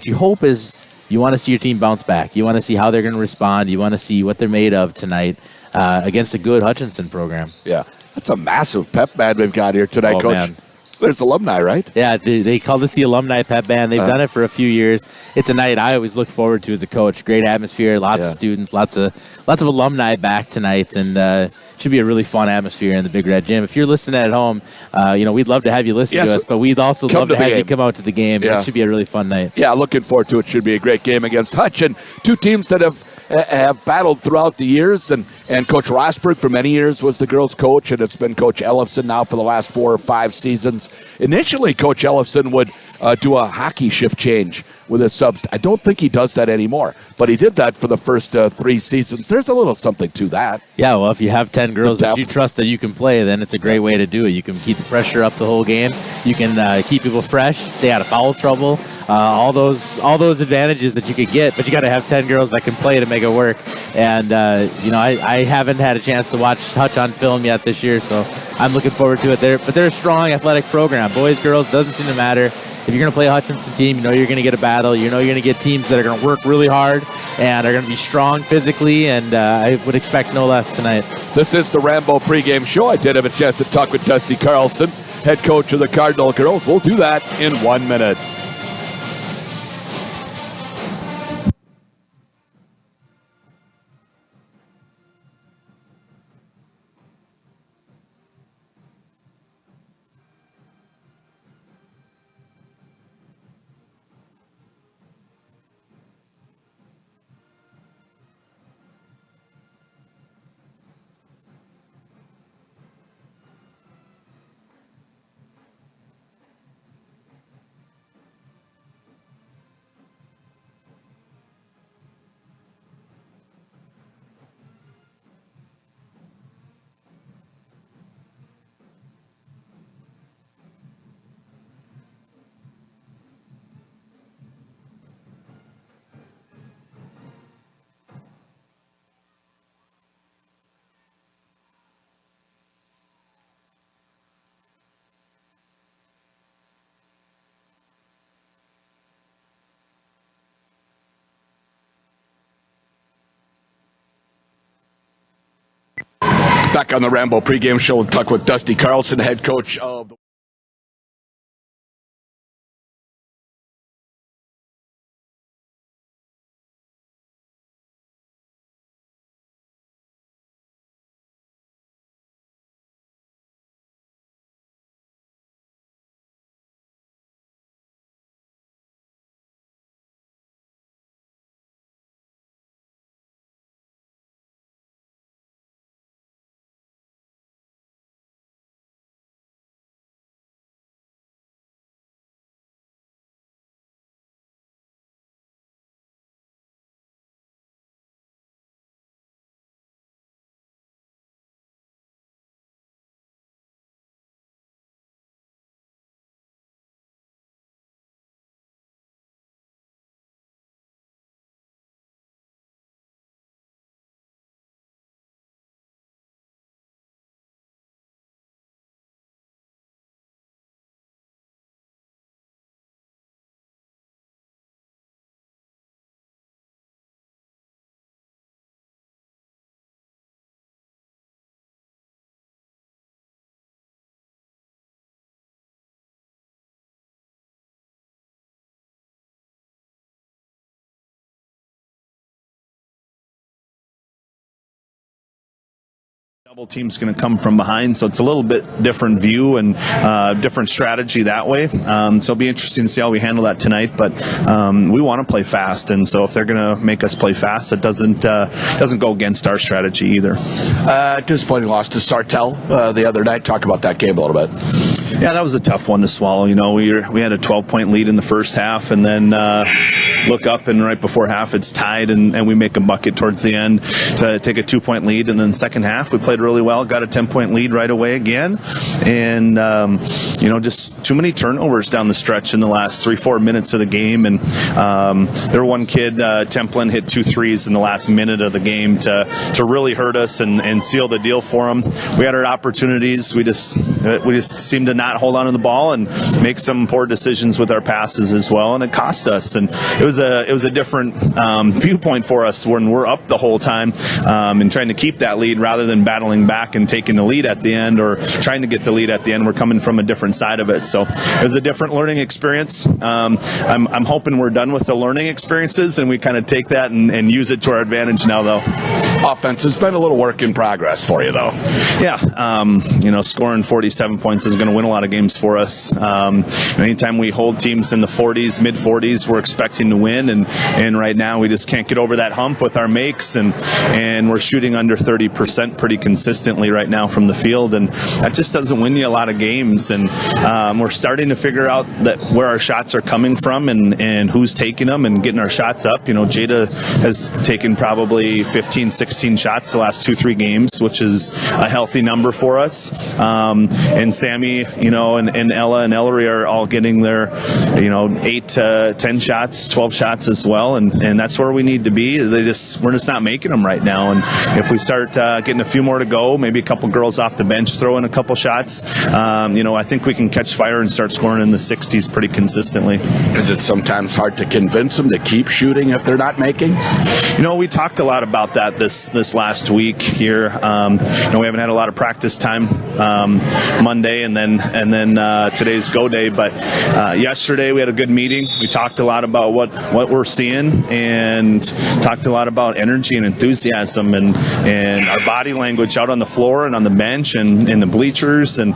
you hope is you want to see your team bounce back. You want to see how they're going to respond. You want to see what they're made of tonight against a good Hutchinson program. Yeah, that's a massive pep band we've got here tonight, Coach. Man. There's alumni, right? Yeah, they call this the alumni pep band. They've done it for a few years. It's a night I always look forward to as a coach. Great atmosphere, lots of students, lots of alumni back tonight, and should be a really fun atmosphere in the Big Red Gym. If you're listening at home, we'd love to have you listen to us, but we'd also love to have you come out to the game. Yeah. It should be a really fun night. Yeah, looking forward to it. Should be a great game against Hutch, and two teams that have battled throughout the years, and Coach Rosberg for many years was the girls' coach, and it's been Coach Ellefson now for the last 4 or 5 seasons. Initially, Coach Ellefson would do a hockey shift change with his subs. I don't think he does that anymore, but he did that for the first 3 seasons. There's a little something to that. Yeah, well, if you have 10 girls that you trust that you can play, then it's a great way to do it. You can keep the pressure up the whole game. You can keep people fresh, stay out of foul trouble, all those advantages that you could get, but you got to have 10 girls that can play to make it work. And, I haven't had a chance to watch Hutch on film yet this year, so I'm looking forward to it. But they're a strong athletic program. Boys, girls, doesn't seem to matter. If you're going to play a Hutchinson team, you know you're going to get a battle. You know you're going to get teams that are going to work really hard and are going to be strong physically, and I would expect no less tonight. This is the Rambo pregame show. I did have a chance to talk with Dusty Carlson, head coach of the Cardinal Girls. We'll do that in 1 minute. Back on the Rambo pregame show, we'll talk with Dusty Carlson, head coach of the double team's going to come from behind, so it's a little bit different view and different strategy that way. So it'll be interesting to see how we handle that tonight. But we want to play fast, and so if they're going to make us play fast, it doesn't go against our strategy either. Disappointing loss to Sartell the other night. Talk about that game a little bit. Yeah, that was a tough one to swallow. You know, we had a 12-point lead in the first half, and then look up, and right before half it's tied, and we make a bucket towards the end to take a 2-point lead. And then second half, we played really well, got a 10-point lead right away again. And, just too many turnovers down the stretch in the last 3-4 minutes of the game. And there one kid, Templin, hit 2 threes in the last minute of the game to really hurt us and seal the deal for him. We had our opportunities. We just seemed to not hold on to the ball and make some poor decisions with our passes as well, and it cost us. And it was a different viewpoint for us when we're up the whole time and trying to keep that lead rather than battling back and taking the lead at the end or trying to get the lead at the end. We're coming from a different side of it, so it was a different learning experience. I'm hoping we're done with the learning experiences and we kind of take that and use it to our advantage now, though. Offense has been a little work in progress for you, though. Yeah, scoring 47 points is going to win a lot of games for us. Anytime we hold teams in the 40s, mid-40s, we're expecting to win, and right now we just can't get over that hump with our makes, and we're shooting under 30% pretty consistently right now from the field, and that just doesn't win you a lot of games. And we're starting to figure out that where our shots are coming from and who's taking them and getting our shots up. Jada has taken probably 15, 16 shots the last 2-3 games, which is a healthy number for us. And Sammy, and Ella and Ellery are all getting their, 8 to 10 shots, 12 shots as well, and that's where we need to be. We're just not making them right now. And if we start getting a few more to go, maybe a couple girls off the bench throw in a couple shots, I think we can catch fire and start scoring in the 60s pretty consistently. Is it sometimes hard to convince them to keep shooting if they're not making? We talked a lot about that this last week here. We haven't had a lot of practice time Monday and then today's go day, but yesterday we had a good meeting. We talked a lot about what we're seeing and talked a lot about energy and enthusiasm and our body language out on the floor and on the bench and in the bleachers and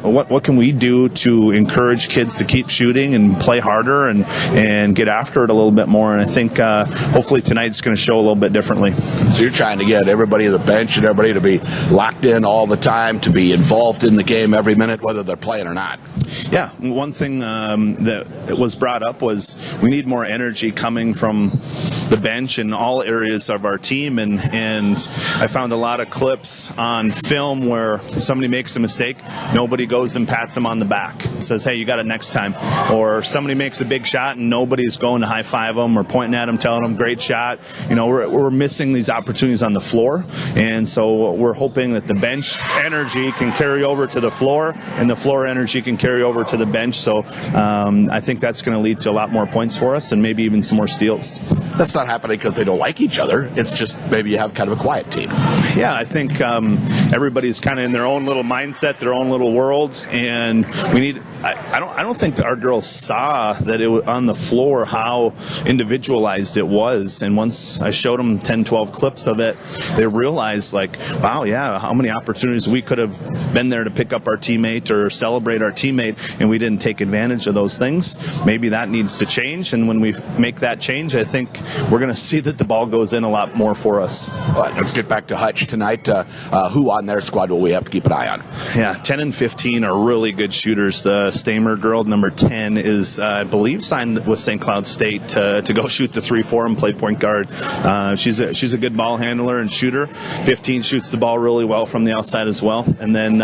what can we do to encourage kids to keep shooting and play harder and get after it a little bit more. And I think hopefully tonight's going to show a little bit differently. So you're trying to get everybody on the bench and everybody to be locked in all the time, to be involved in the game every minute, whether they're playing or not. Yeah, one thing that was brought up was we need more energy coming from the bench in all areas of our team, and I found a lot of clips on film where somebody makes a mistake, nobody goes and pats them on the back, says, hey, you got it next time. Or somebody makes a big shot and nobody's going to high-five them or pointing at them, telling them, great shot. We're missing these opportunities on the floor, and so we're hoping that the bench energy can carry over to the floor and the floor energy can carry over to the bench. So I think that's going to lead to a lot more points for us and maybe even some more steals. That's not happening because they don't like each other. It's just maybe you have kind of a quiet team. Yeah, I think everybody's kind of in their own little mindset, their own little world, and we need. I don't think our girls saw that it was on the floor how individualized it was. And once I showed them 10, 12 clips of it, they realized, like, wow, yeah, how many opportunities we could have been there to pick up our teammate or celebrate our teammate, and we didn't take advantage of those things. Maybe that needs to change, and when we make that change, I think we're going to see that the ball goes in a lot more for us. All right, let's get back to Hutch tonight. Who on their squad will we have to keep an eye on? Yeah, 10 and 15 are really good shooters. The Stamer girl, number 10, is, I believe, signed with St. Cloud State to go shoot the 3-4 and play point guard. She's a good ball handler and shooter. 15 shoots the ball really well from the outside as well. And then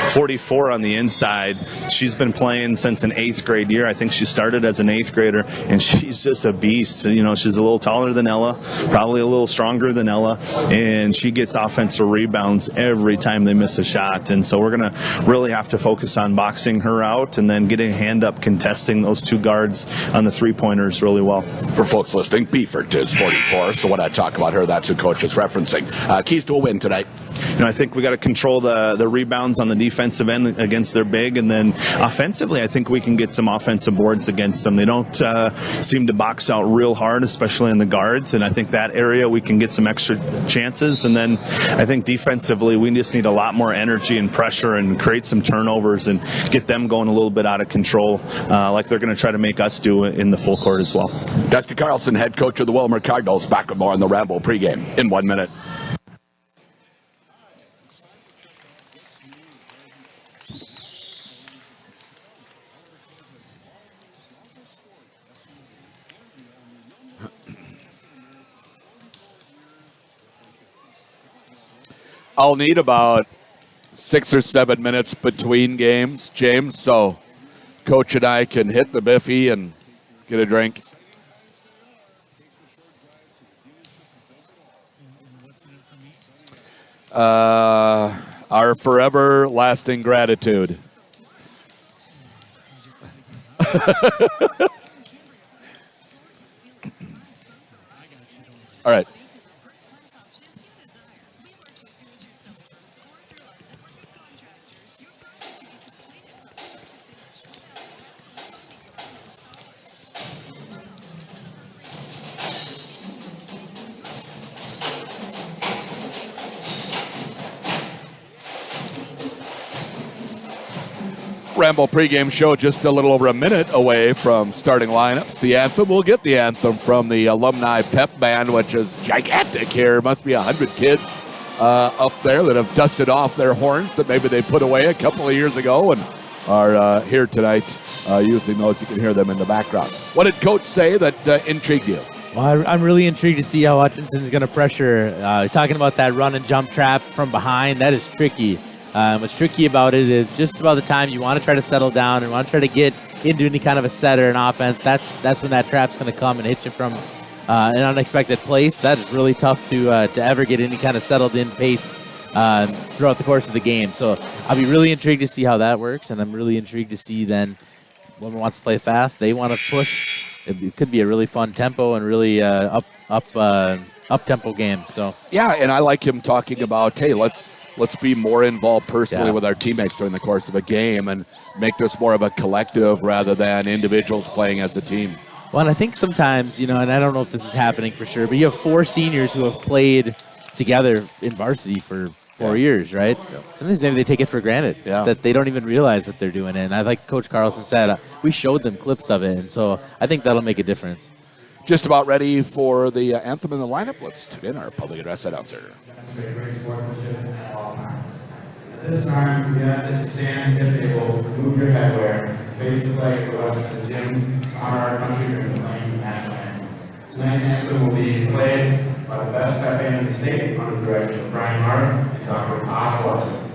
44 on the inside. She's been playing since an 8th grade year. I think she started as an 8th grader, and she's just a beast. She's a little taller than Ella, probably a little stronger than Ella, and she gets offensive rebounds every time they miss a shot. And so we're going to really have to focus on boxing her out and then getting a hand up contesting those two guards on the three-pointers really well. For folks listening, Beefert is 44, so when I talk about her, that's who Coach is referencing. Keys to a win tonight. I think we got to control the rebounds on the defensive end against their big, and then offensively, I think we can get some offensive boards against them. They don't seem to box out real hard, especially in the guards, and I think that area we can get some extra chances. And then I think defensively, we just need a lot more energy and pressure and create some turnovers and get them going a little bit out of control, like they're going to try to make us do in the full court as well. Dusty Carlson, head coach of the Wilmer Cardinals, back with more on the Ramble pregame in 1 minute. I'll need about 6 or 7 minutes between games, James, so Coach and I can hit the Biffy and get a drink. Our forever lasting gratitude. All right. Ramble pregame show just a little over a minute away from starting lineups. The anthem, we'll get the anthem from the alumni pep band, which is gigantic here. Must be 100 kids up there that have dusted off their horns that maybe they put away a couple of years ago and are here tonight using those. You can hear them in the background. What did Coach say that intrigued you? Well, I'm really intrigued to see how Hutchinson's going to pressure. Talking about that run and jump trap from behind, that is tricky. What's tricky about it is just about the time you want to try to settle down and want to try to get into any kind of a set or an offense, that's when that trap's going to come and hit you from an unexpected place. That is really tough to ever get any kind of settled in pace throughout the course of the game. So I'll be really intrigued to see how that works, and I'm really intrigued to see then when wants to play fast, they want to push. It could be a really fun tempo and really up-tempo game. So yeah, and I like him talking about, hey, let's be more involved personally with our teammates during the course of a game and make this more of a collective rather than individuals playing as a team. Well, and I think sometimes, and I don't know if this is happening for sure, but you have 4 seniors who have played together in varsity for 4 years, right? Yeah. Sometimes maybe they take it for granted that they don't even realize that they're doing it. And I like Coach Carlson said, we showed them clips of it, and so I think that'll make a difference. Just about ready for the anthem in the lineup. Let's tune in our public address announcer. Great sportsmanship at all times. At this time, we ask that you stand if able, remove your headwear, face the flag for us at the gym, honor our country during the playing of the national anthem. Tonight's anthem will be played by the best pep band in the state under the direction of Brian Martin and Dr. Todd Watson.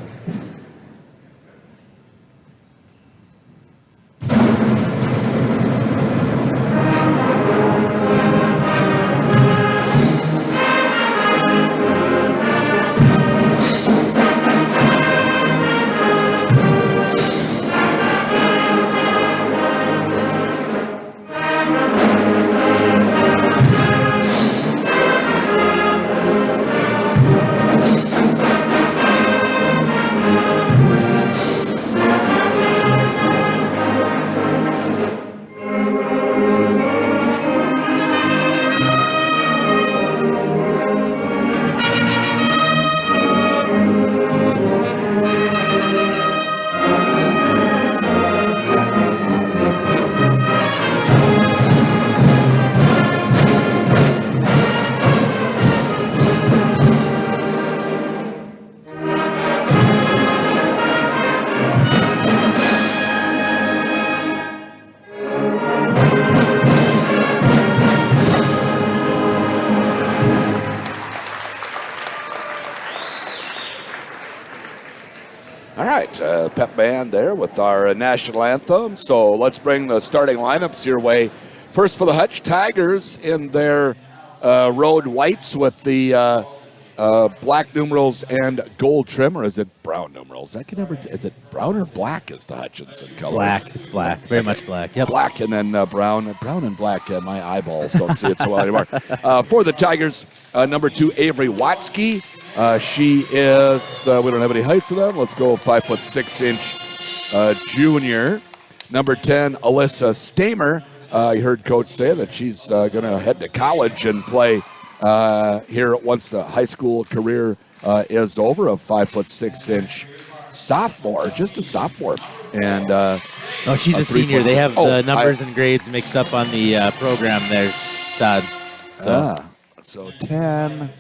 Pep band there with our national anthem. So let's bring the starting lineups your way. First for the Hutch Tigers in their road whites with the black numerals and gold trim, or is it brown numerals? Is it brown or black is the Hutchinson color? Black. It's black. Very much black. Yep. Black and then brown and black. My eyeballs don't see it so well anymore. For the Tigers, number 2, Avery Watsky. She is, we don't have any heights of them. Let's go 5'6" junior. Number 10, Alyssa Stamer. You heard Coach say that she's going to head to college and play here once the high school career is over. A 5'6" sophomore, just a sophomore. And no, she's a senior. They have the numbers and grades mixed up on the program there, Todd. So 10.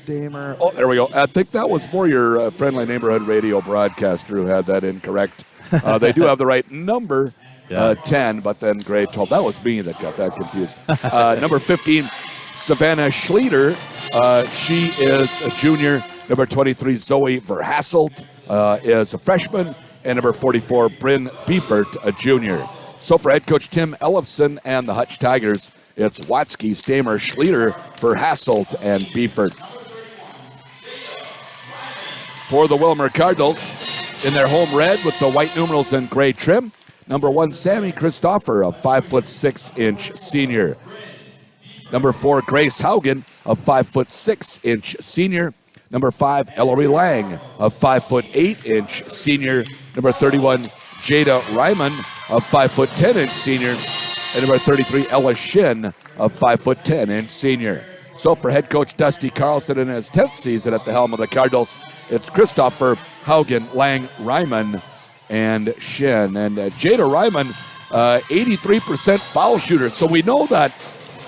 Stamer. Oh, there we go. I think that was more your friendly neighborhood radio broadcaster who had that incorrect. They do have the right number, 10, but then grade 12. That was me that got that confused. Number 15, Savannah Schleter. She is a junior. Number 23, Zoe Verhasselt, is a freshman. And number 44, Bryn Beefert, a junior. So for head coach Tim Ellefson and the Hutch Tigers, it's Watsky, Stamer, Schlieder, Verhasselt, and Beefert. For the Wilmer Cardinals, in their home red with the white numerals and gray trim, number 1, Sammy Christopher, a 5'6" senior. Number 4, Grace Haugen, a 5'6" senior. Number 5, Ellery Lang, a 5'8" senior. Number 31, Jada Ryman, a 5'10" senior. And number 33, Ella Shin, a 5'10" senior. So for head coach Dusty Carlson in his 10th season at the helm of the Cardinals, it's Christopher, Haugen, Lang, Ryman, and Shin. And Jada Ryman, 83% foul shooter. So we know that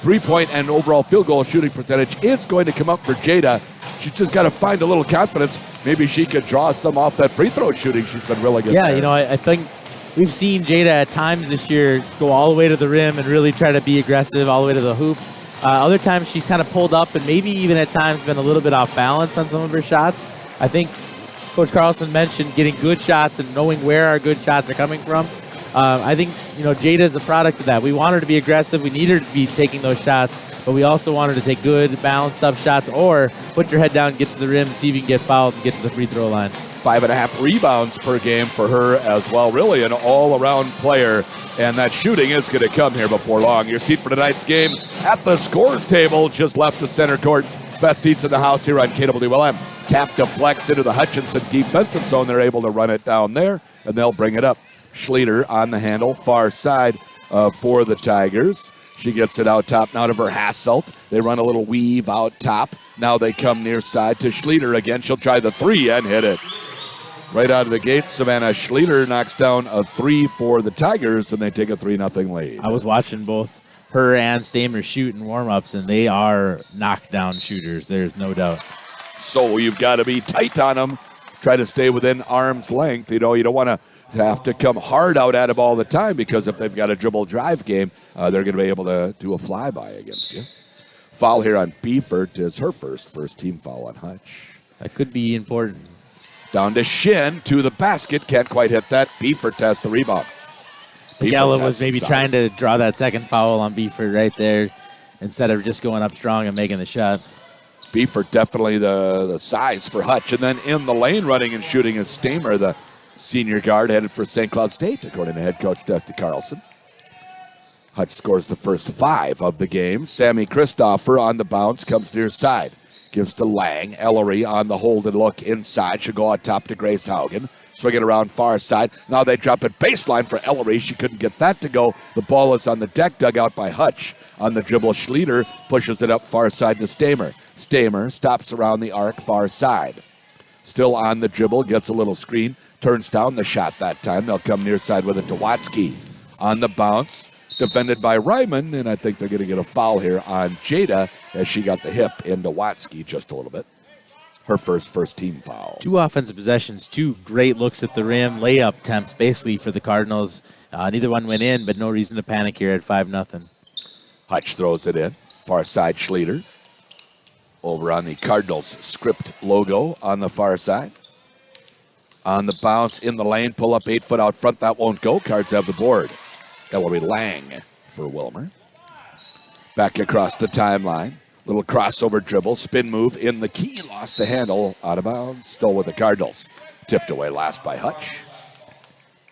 three-point and overall field goal shooting percentage is going to come up for Jada. She's just got to find a little confidence. Maybe she could draw some off that free throw shooting. She's been really good. Yeah, there. you know, I think we've seen Jada at times this year go all the way to the rim and really try to be aggressive all the way to the hoop. Other times she's kind of pulled up and maybe even at times been a little bit off balance on some of her shots. I think Coach Carlson mentioned getting good shots and knowing where our good shots are coming from. I think, you know, Jada is a product of that. We want her to be aggressive. We need her to be taking those shots, but we also want her to take good, balanced up shots or put your head down, get to the rim, and see if you can get fouled and get to the free throw line. 5.5 rebounds per game for her as well. Really an all-around player, and that shooting is going to come here before long. Your seat for tonight's game at the scores table just left the center court. Best seats in the house here on KWLM. Tap deflects into the Hutchinson defensive zone. They're able to run it down there, and they'll bring it up. Schlieder on the handle, far side for the Tigers. She gets it out top now to Verhasselt. They run a little weave out top. Now they come near side to Schlieder again. She'll try the three and hit it. Right out of the gate, Savannah Schlieder knocks down a three for the Tigers, and they take a 3-0 lead. I was watching both her and Stamer shoot in warm-ups, and they are knockdown shooters. There's no doubt. So you've got to be tight on them. Try to stay within arm's length. You know, you don't want to have to come hard out at them all the time, because if they've got a dribble drive game, they're going to be able to do a flyby against you. Foul here on Beefert is her first team foul on Hutch. That could be important. Down to Shin, to the basket. Can't quite hit that. Beefert has the rebound. Ella was maybe trying to draw that second foul on Beefert right there instead of just going up strong and making the shot. Beefert definitely the size for Hutch. And then in the lane running and shooting is Stamer, the senior guard headed for St. Cloud State, according to head coach Dusty Carlson. Hutch scores the first 5 of the game. Sammy Christopher on the bounce, comes near side. Gives to Lang. Ellery on the hold and look inside. She'll go out top to Grace Haugen. Swing it around far side. Now they drop it baseline for Ellery. She couldn't get that to go. The ball is on the deck, dug out by Hutch. On the dribble, Schlieder pushes it up far side to Stamer. Stamer stops around the arc far side. Still on the dribble, gets a little screen. Turns down the shot that time. They'll come near side with it to Watsky. On the bounce, defended by Ryman, and I think they're going to get a foul here on Jada as she got the hip into Watsky just a little bit. Her first team foul. 2 offensive possessions, 2 great looks at the rim, layup attempts basically for the Cardinals. Neither one went in, but no reason to panic here at 5-0. Hutch throws it in. Far side, Schlieder. Over on the Cardinals script logo on the far side. On the bounce, in the lane, pull up 8 foot out front. That won't go. Cards have the board. Ellery Lang for Wilmer. Back across the timeline. Little crossover dribble, spin move in the key. Lost the handle, out of bounds. Still with the Cardinals. Tipped away last by Hutch.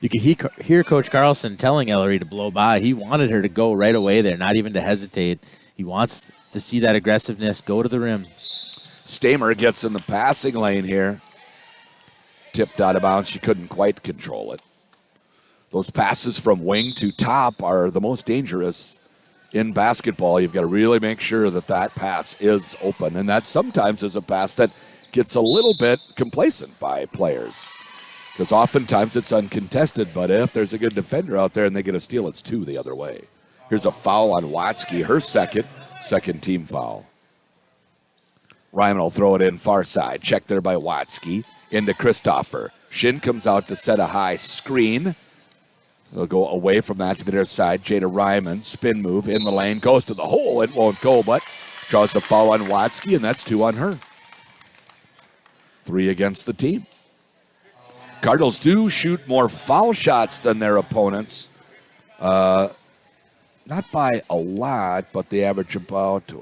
You could hear Coach Carlson telling Ellery to blow by. He wanted her to go right away there, not even to hesitate. He wants to see that aggressiveness go to the rim. Stamer gets in the passing lane here. Tipped out of bounds. She couldn't quite control it. Those passes from wing to top are the most dangerous in basketball. You've got to really make sure that that pass is open. And that sometimes is a pass that gets a little bit complacent by players, because oftentimes it's uncontested. But if there's a good defender out there and they get a steal, it's 2 the other way. Here's a foul on Watsky, her second team foul. Ryman will throw it in far side. Check there by Watsky. Into Christopher. Shin comes out to set a high screen. They'll go away from that to the near side. Jada Ryman, spin move in the lane, goes to the hole. It won't go, but draws a foul on Watsky, and that's 2 on her. 3 against the team. Cardinals do shoot more foul shots than their opponents. Not by a lot, but they average about,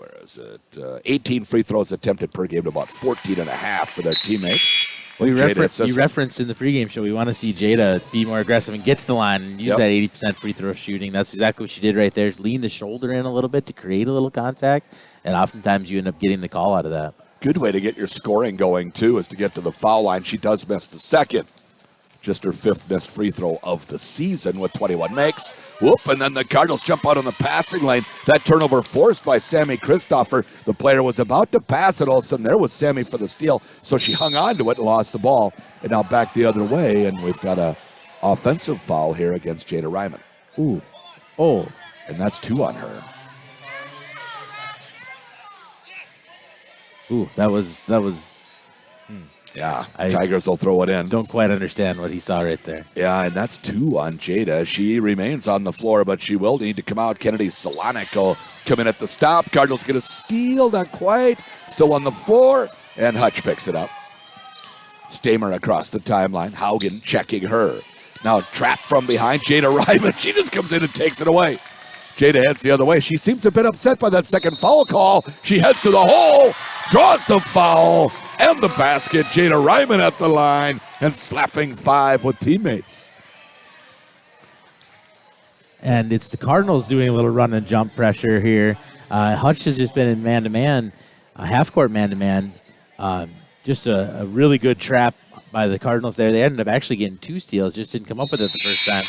18 free throws attempted per game to about 14.5 for their teammates. Well, you referenced in the pregame show, we want to see Jada be more aggressive and get to the line and use that 80% free throw shooting. That's exactly what she did right there. Lean the shoulder in a little bit to create a little contact, and oftentimes you end up getting the call out of that. Good way to get your scoring going, too, is to get to the foul line. She does miss the second. Just her 5th missed free throw of the season with 21 makes. Whoop, and then the Cardinals jump out on the passing lane. That turnover forced by Sammy Christopher. The player was about to pass it. All of a sudden, there was Sammy for the steal. So she hung on to it and lost the ball. And now back the other way, and we've got a offensive foul here against Jada Ryman. Ooh. Oh. And that's 2 on her. Ooh, that was. Yeah, Tigers will throw it in. Don't quite understand what he saw right there. Yeah, and that's 2 on Jada. She remains on the floor, but she will need to come out. Kennedy Solonic will come in at the stop. Cardinals get a steal, not quite. Still on the floor, and Hutch picks it up. Stamer across the timeline. Haugen checking her. Now trapped from behind. Jada Ryman. She just comes in and takes it away. Jada heads the other way. She seems a bit upset by that second foul call. She heads to the hole, draws the foul, and the basket. Jada Ryman at the line and slapping 5 with teammates. And it's the Cardinals doing a little run and jump pressure here. Hutch has just been in man-to-man, half-court man-to-man. Just a really good trap by the Cardinals there. They ended up actually getting 2 steals, just didn't come up with it the first time.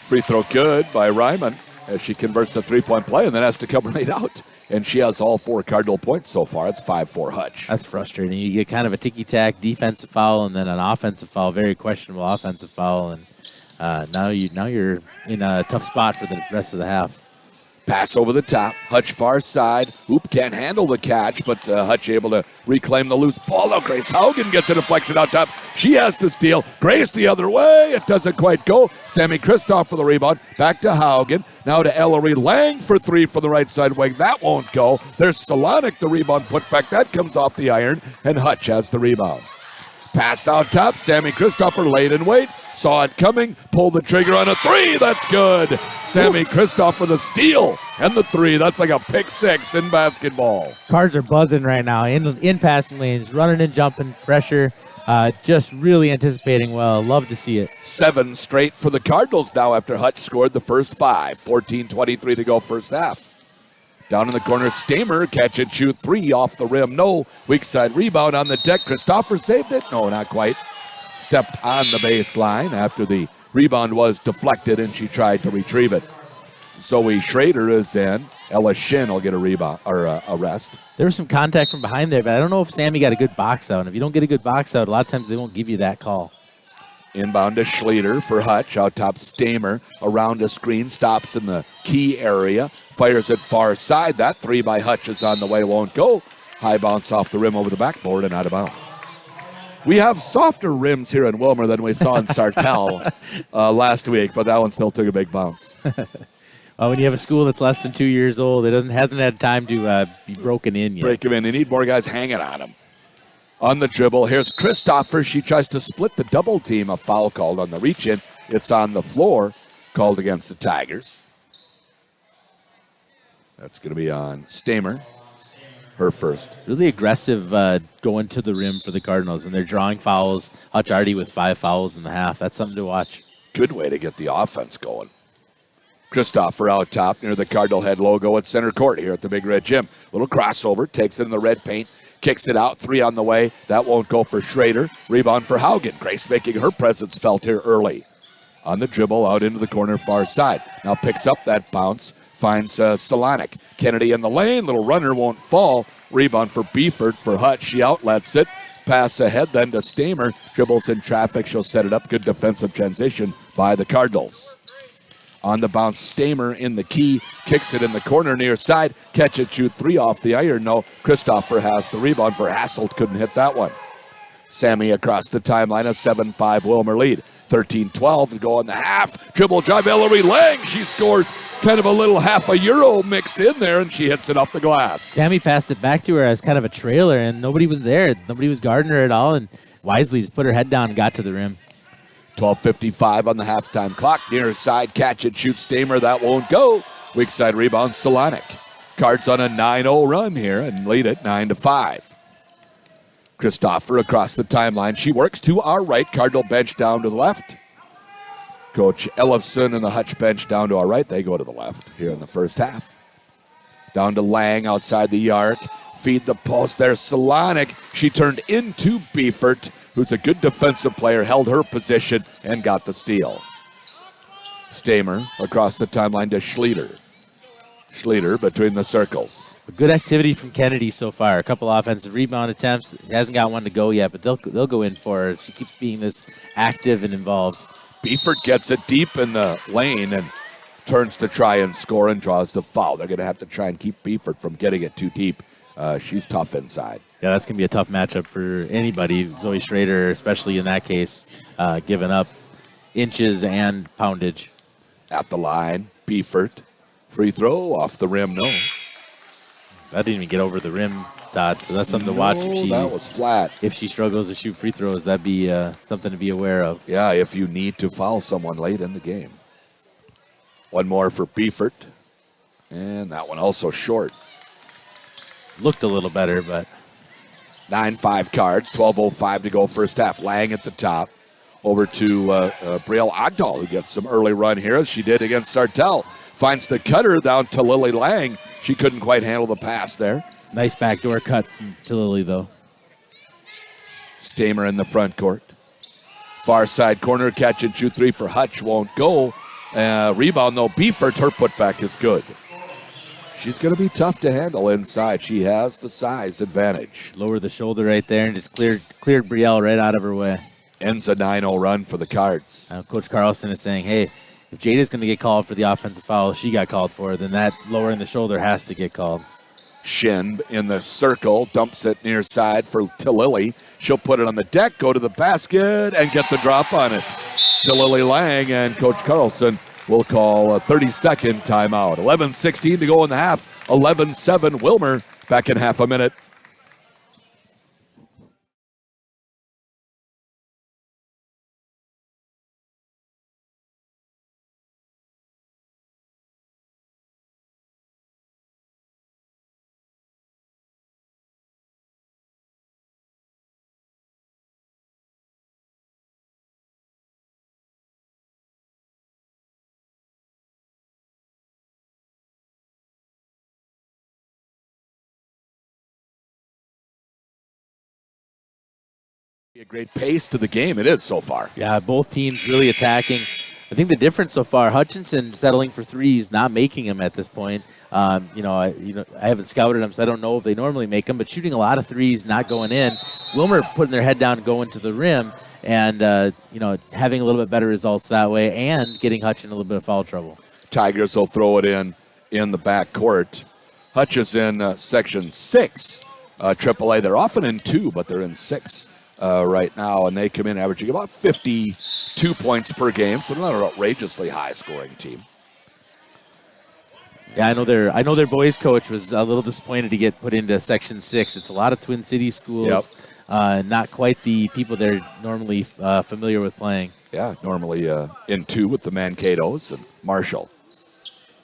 Free throw good by Ryman as she converts the three-point play and then has to come right out. And she has all 4 Cardinal points so far. It's 5-4 Hutch. That's frustrating. You get kind of a ticky-tack defensive foul and then an offensive foul, very questionable offensive foul. And now you're in a tough spot for the rest of the half. Pass over the top. Hutch far side. Oop, can't handle the catch, but Hutch able to reclaim the loose ball. Now Grace Haugen gets a deflection out top. She has to steal. Grace the other way. It doesn't quite go. Sammy Kristoff for the rebound. Back to Haugen. Now to Ellery Lang for 3 for the right side wing. That won't go. There's Solonic, the rebound put back. That comes off the iron, and Hutch has the rebound. Pass out top. Sammy Christopher laid in wait. Saw it coming. Pulled the trigger on a 3. That's good. Sammy Christopher the steal and the 3. That's like a pick 6 in basketball. Cards are buzzing right now in passing lanes, running and jumping, pressure. Just really anticipating well. Love to see it. 7 straight for the Cardinals now after Hutch scored the first 5. 14:23 to go first half. Down in the corner, Stamer, catch and shoot 3 off the rim. No, weak side rebound on the deck. Christopher saved it. No, not quite. Stepped on the baseline after the rebound was deflected and she tried to retrieve it. Zoe Schrader is in. Ella Shin will get a rebound or a rest. There was some contact from behind there, but I don't know if Sammy got a good box out. And if you don't get a good box out, a lot of times they won't give you that call. Inbound to Schrader for Hutch. Out top, Stamer around a screen, stops in the key area, fires it far side. That 3 by Hutch is on the way, won't go. High bounce off the rim over the backboard and out of bounds. We have softer rims here in Wilmer than we saw in Sartell last week, but that one still took a big bounce. When you have a school that's less than 2 years old, it hasn't had time to be broken in yet. Break him in. They need more guys hanging on him. On the dribble, here's Christopher. She tries to split the double team. A foul called on the reach-in. It's on the floor, called against the Tigers. That's going to be on Stamer, her first. Really aggressive going to the rim for the Cardinals, and they're drawing fouls. Hutch already with 5 fouls in the half. That's something to watch. Good way to get the offense going. Christopher out top near the Cardinal head logo at center court here at the Big Red Gym. Little crossover, takes it in the red paint. Kicks it out, 3 on the way. That won't go for Schrader. Rebound for Haugen. Grace making her presence felt here early. On the dribble, out into the corner far side. Now picks up that bounce. Finds Solonic. Kennedy in the lane. Little runner won't fall. Rebound for Beeford for Hutch. She outlets it. Pass ahead then to Stamer. Dribbles in traffic. She'll set it up. Good defensive transition by the Cardinals. On the bounce, Stamer in the key, kicks it in the corner near side. Catch it, shoot 3 off the iron. No, Christopher has the rebound for Hasselt. Couldn't hit that one. Sammy across the timeline, a 7-5 Wilmer lead. 13-12 to go in the half. Dribble drive, Ellery Lang. She scores kind of a little half a euro mixed in there, and she hits it off the glass. Sammy passed it back to her as kind of a trailer, and nobody was there. Nobody was guarding her at all, and wisely just put her head down and got to the rim. 12:55 on the halftime clock. Near side, catch and shoot Stamer. That won't go. Weak side rebound, Solonic. Cards on a 9-0 run here and lead it 9-5. Christopher across the timeline. She works to our right. Cardinal bench down to the left. Coach Ellefson and the Hutch bench down to our right. They go to the left here in the first half. Down to Lang outside the arc. Feed the post there. Solonic. She turned into Beefert, who's a good defensive player, held her position and got the steal. Stamer across the timeline to Schlueter. Schlueter between the circles. A good activity from Kennedy so far. A couple offensive rebound attempts. He hasn't got one to go yet, but they'll go in for her. She keeps being this active and involved. Beefert gets it deep in the lane and turns to try and score and draws the foul. They're going to have to try and keep Beefert from getting it too deep. She's tough inside. Yeah, that's going to be a tough matchup for anybody. Zoe Schrader, especially in that case, giving up inches and poundage. At the line, Beefert. Free throw off the rim, no. That didn't even get over the rim, Todd, so that's something to watch. That was flat. If she struggles to shoot free throws, that'd be something to be aware of. Yeah, if you need to foul someone late in the game. One more for Beefert. And that one also short. Looked a little better, but 9-5 Cards, 12:05 to go first half. Lang at the top. Over to Brielle Ogdahl, who gets some early run here, as she did against Sartell. Finds the cutter down to Lily Lang. She couldn't quite handle the pass there. Nice backdoor cut to Lily, though. Stamer in the front court. Far side corner, catch and shoot three for Hutch. Won't go. Rebound, though. Beefert, her putback is good. She's going to be tough to handle inside. She has the size advantage. Lower the shoulder right there and just cleared Brielle right out of her way. Ends a 9-0 run for the Cards. Coach Carlson is saying, hey, if Jada's going to get called for the offensive foul she got called for, then that lowering the shoulder has to get called. Shin in the circle, dumps it near side to Lily. She'll put it on the deck, go to the basket, and get the drop on it to Lily Lang, and Coach Carlson will call a 30-second timeout. 11:16 to go in the half. 11-7 Wilmer. Back in half a minute. A great pace to the game. It is so far. Yeah, both teams really attacking. I think the difference so far, Hutchinson settling for threes, not making them at this point. I haven't scouted them, so I don't know if they normally make them, but shooting a lot of threes, not going in. Wilmer putting their head down and going to the rim, and having a little bit better results that way, and getting Hutch in a little bit of foul trouble. Tigers will throw it in the back court. Hutch is in Section 6, AAA. They're often in 2, but they're in 6 right now, and they come in averaging about 52 points per game, so they're not an outrageously high-scoring team. Yeah, I know their boys coach was a little disappointed to get put into Section 6. It's a lot of Twin Cities schools, not quite the people they're normally familiar with playing. Yeah, normally in 2 with the Mankato's and Marshall.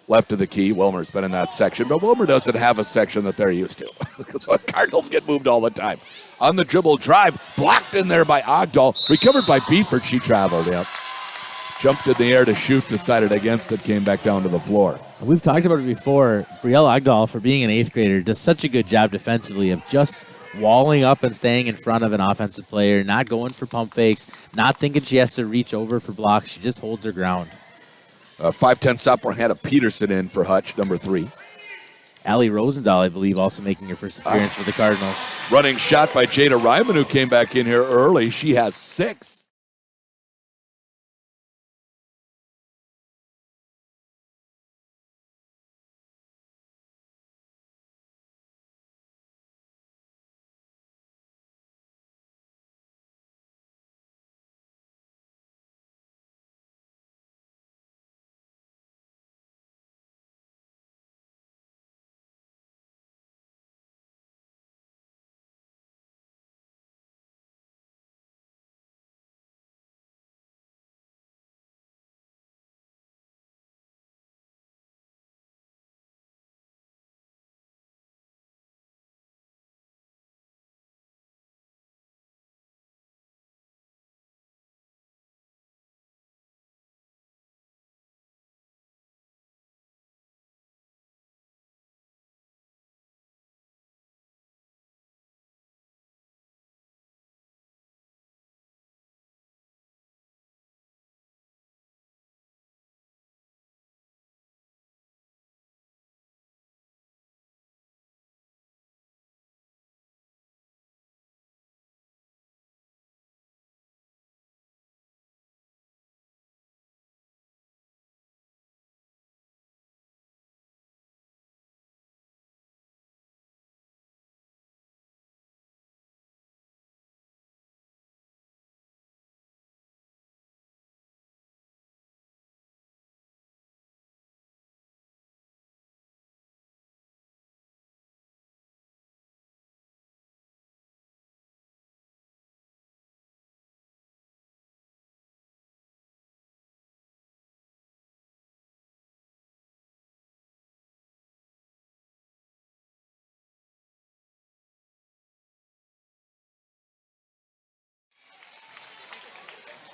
Left of the key, Wilmer's been in that section, but Wilmer doesn't have a section that they're used to because Cardinals get moved all the time. On the dribble drive, blocked in there by Ogdahl, recovered by Beefert. She traveled, jumped in the air to shoot, decided against it, came back down to the floor. We've talked about it before. Brielle Ogdahl, for being an 8th grader, does such a good job defensively of just walling up and staying in front of an offensive player, not going for pump fakes, not thinking she has to reach over for blocks. She just holds her ground. 5'10" sophomore Hannah Peterson in for Hutch, number 3. Allie Rosendahl, I believe, also making her first appearance for the Cardinals. Running shot by Jada Ryman, who came back in here early. She has 6.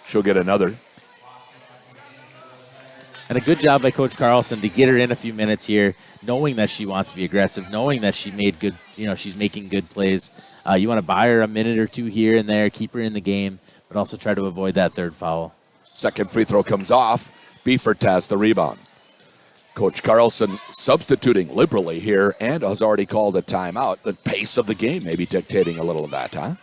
she'll get another. And a good job by Coach Carlson to get her in a few minutes here, knowing that she wants to be aggressive, knowing that she made good, she's making good plays. You want to buy her a minute or two here and there, keep her in the game, but also try to avoid that third foul. Second free throw comes off. Beefert has the rebound. Coach Carlson substituting liberally here and has already called a timeout. The pace of the game maybe dictating a little of that, huh?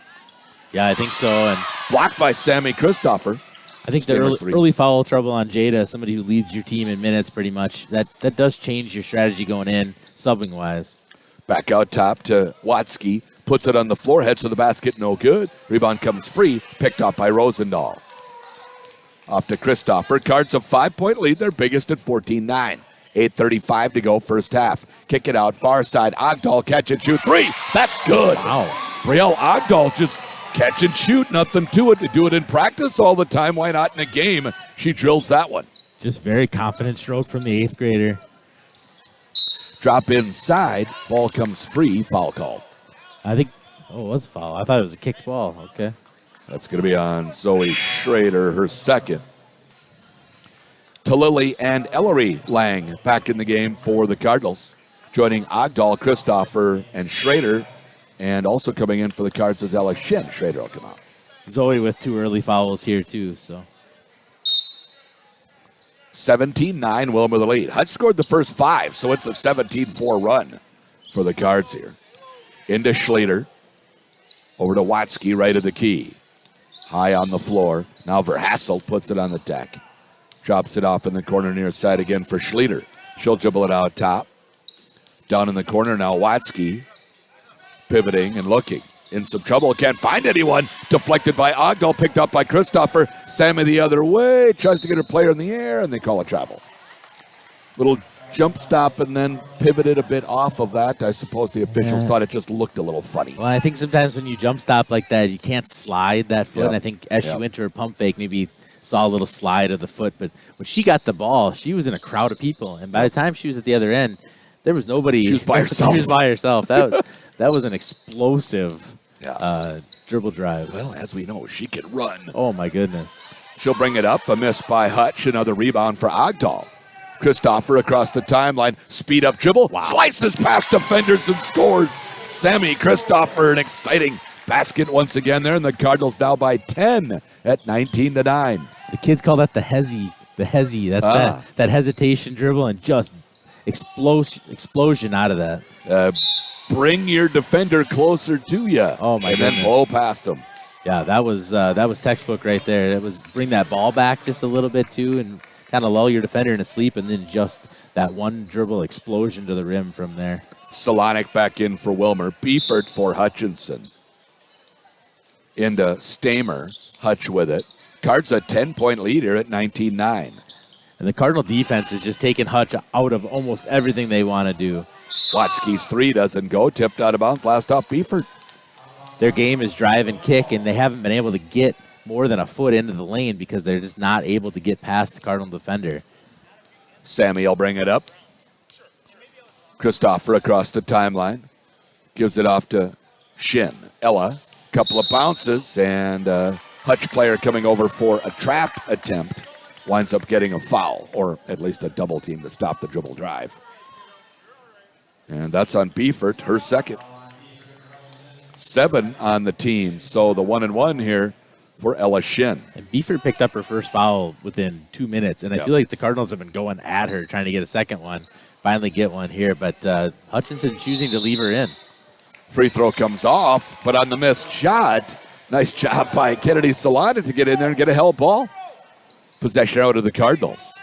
Yeah, I think so. And blocked by Sammy Christopher. I think the early foul trouble on Jada, somebody who leads your team in minutes pretty much, that does change your strategy going in, subbing-wise. Back out top to Watsky. Puts it on the floor, heads to the basket, no good. Rebound comes free, picked up by Rosendahl. Off to Christopher. Cards a 5-point lead, their biggest at 14-9. 8:35 to go, first half. Kick it out, far side. Ogdahl, catch and shoot. 3. That's good. Wow. Brielle Ogdahl just catch and shoot, nothing to it. To do it in practice all the time, why not in a game? She drills that one. Just very confident stroke from the 8th grader. Drop inside, ball comes free, foul call. I think, it was a foul. I thought it was a kicked ball. Okay. That's going to be on Zoe Schrader, her second. Talili and Ellery Lang back in the game for the Cardinals. Joining Ogdahl, Christopher, and Schrader. And also coming in for the Cards is Ella Shin. Schrader will come out. Zoe with 2 early fouls here, too. So 17-9, Wilmer the lead. Hutch scored the first 5, so it's a 17-4 run for the Cards here. Into Schrader. Over to Watsky, right of the key. High on the floor. Now Verhassel puts it on the deck. Drops it off in the corner near side again for Schrader. She'll dribble it out top. Down in the corner now, Watsky. Pivoting and looking. In some trouble, can't find anyone. Deflected by Ogdahl, picked up by Christopher. Sammy the other way, tries to get her player in the air, and they call a travel. Little jump stop and then pivoted a bit off of that. I suppose the officials thought it just looked a little funny. Well, I think sometimes when you jump stop like that, you can't slide that foot. And I think as she went to her pump fake, maybe saw a little slide of the foot. But when she got the ball, she was in a crowd of people. And by the time she was at the other end, there was nobody. She was by herself. She was by herself. That was an explosive dribble drive. Well, as we know, she can run. Oh, my goodness. She'll bring it up. A miss by Hutch. Another rebound for Ogdahl. Christopher across the timeline. Speed up dribble. Wow. Slices past defenders and scores. Sammy Christopher, an exciting basket once again there. And the Cardinals now by 10 at 19-9. The kids call that the hezzy. The hezzy. That's that hesitation dribble and just explosion out of that. Bring your defender closer to you. Oh, my goodness. And then blow past him. Yeah, that was textbook right there. It was bring that ball back just a little bit, too, and kind of lull your defender into sleep, and then just that one dribble explosion to the rim from there. Solonic back in for Wilmer. Beefert for Hutchinson. Into Stamer. Hutch with it. Cards a 10-point lead here at 19-9. And the Cardinal defense is just taking Hutch out of almost everything they want to do. Watsky's 3 doesn't go. Tipped out of bounds. Last off Beefert. Their game is drive and kick, and they haven't been able to get more than a foot into the lane because they're just not able to get past the Cardinal defender. Sammy will bring it up. Christopher across the timeline. Gives it off to Shin. Ella. Couple of bounces, and Hutch player coming over for a trap attempt. Winds up getting a foul, or at least a double team to stop the dribble drive. And that's on Beefert, her second. 7 on the team, so the 1-1 here for Ella Shin. And Beefert picked up her first foul within 2 minutes, and I feel like the Cardinals have been going at her, trying to get a second one. Finally get one here, but Hutchinson choosing to leave her in. Free throw comes off, but on the missed shot, nice job by Kennedy Solana to get in there and get a held ball. Possession out of the Cardinals.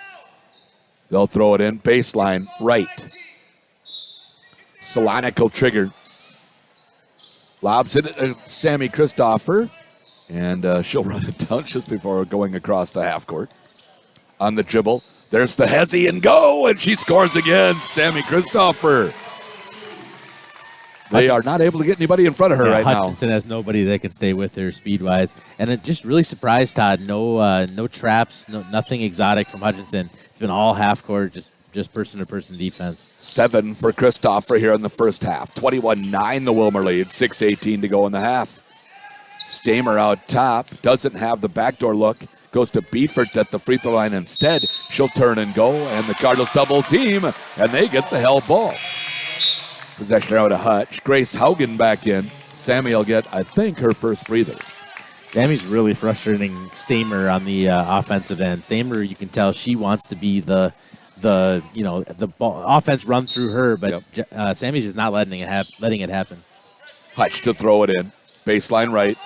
They'll throw it in, baseline right. Solana will trigger. Lobs it at Sammy Christopher, and she'll run it down just before going across the half court. On the dribble, there's the hezzy and go, and she scores again. Sammy Christopher. They are not able to get anybody in front of her right now. Hutchinson has nobody that can stay with her speed-wise. And it just really surprised Todd. No traps, nothing exotic from Hutchinson. It's been all half-court, just person-to-person defense. 7 for Christopher here in the first half. 21-9 the Wilmer lead. 6:18 to go in the half. Stamer out top. Doesn't have the backdoor look. Goes to Beefert at the free throw line instead. She'll turn and go, and the Cardinals double team, and they get the held ball. Possession arrow to Hutch. Grace Haugen back in. Sammy will get, I think, her first breather. Sammy's really frustrating Stamer on the offensive end. Stamer, you can tell she wants to be the ball, offense run through her, but Sammy's just not letting it happen. Hutch to throw it in. Baseline right.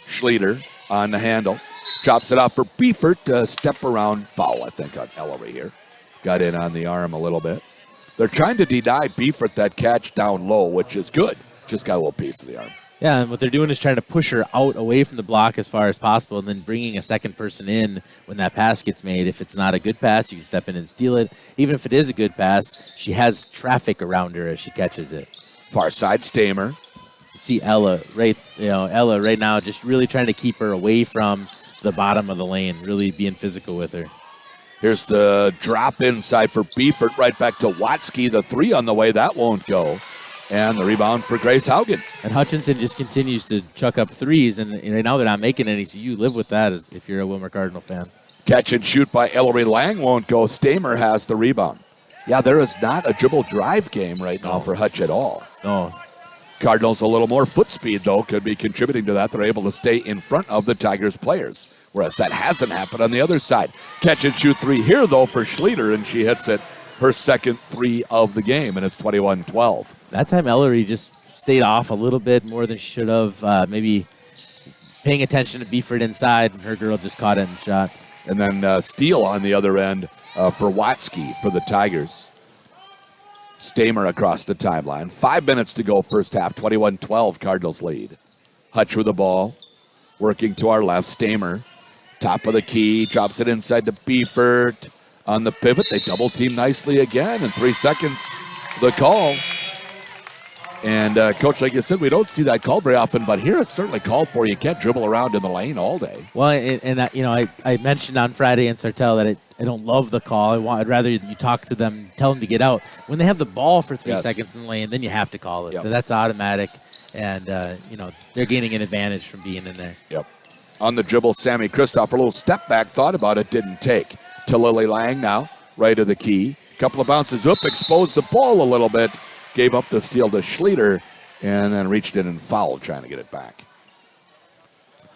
Schlueter on the handle. Drops it off for Beefert. Step around foul, I think, on Ellery here. Got in on the arm a little bit. They're trying to deny Beefert that catch down low, which is good. Just got a little piece of the arm. Yeah, and what they're doing is trying to push her out away from the block as far as possible and then bringing a second person in when that pass gets made. If it's not a good pass, you can step in and steal it. Even if it is a good pass, she has traffic around her as she catches it. Far side, Stamer. You see Ella right now just really trying to keep her away from the bottom of the lane, really being physical with her. Here's the drop inside for Beefert, right back to Watsky. The three on the way, that won't go. And the rebound for Grace Haugen. And Hutchinson just continues to chuck up threes, and right now they're not making any, so you live with that if you're a Wilmer Cardinal fan. Catch and shoot by Ellery Lang won't go. Stamer has the rebound. Yeah, there is not a dribble drive game right now for Hutch at all. No. Cardinals a little more foot speed, though, could be contributing to that. They're able to stay in front of the Tigers players, whereas that hasn't happened on the other side. Catch and shoot three here, though, for Schlueter, and she hits it. Her second three of the game, and it's 21-12. That time Ellery just stayed off a little bit more than she should have. Maybe paying attention to Beefert inside, and her girl just caught it and shot. And then steal on the other end for Watsky for the Tigers. Stamer across the timeline. 5 minutes to go first half. 21-12 Cardinals lead. Hutch with the ball. Working to our left. Stamer. Top of the key. Drops it inside to Beefert. On the pivot. They double team nicely again. In 3 seconds, the call. And, Coach, like you said, we don't see that called very often, but here it's certainly called for. You can't dribble around in the lane all day. Well, I mentioned on Friday in Sartell that I don't love the call. I'd rather you talk to them, tell them to get out. When they have the ball for 3 seconds in the lane, then you have to call it. Yep. So that's automatic, and, they're gaining an advantage from being in there. Yep. On the dribble, Sammy Kristoff, a little step back, thought about it, didn't take. To Lily Lang now, right of the key. Couple of bounces up, exposed the ball a little bit. Gave up the steal to Schlueter, and then reached in and fouled, trying to get it back.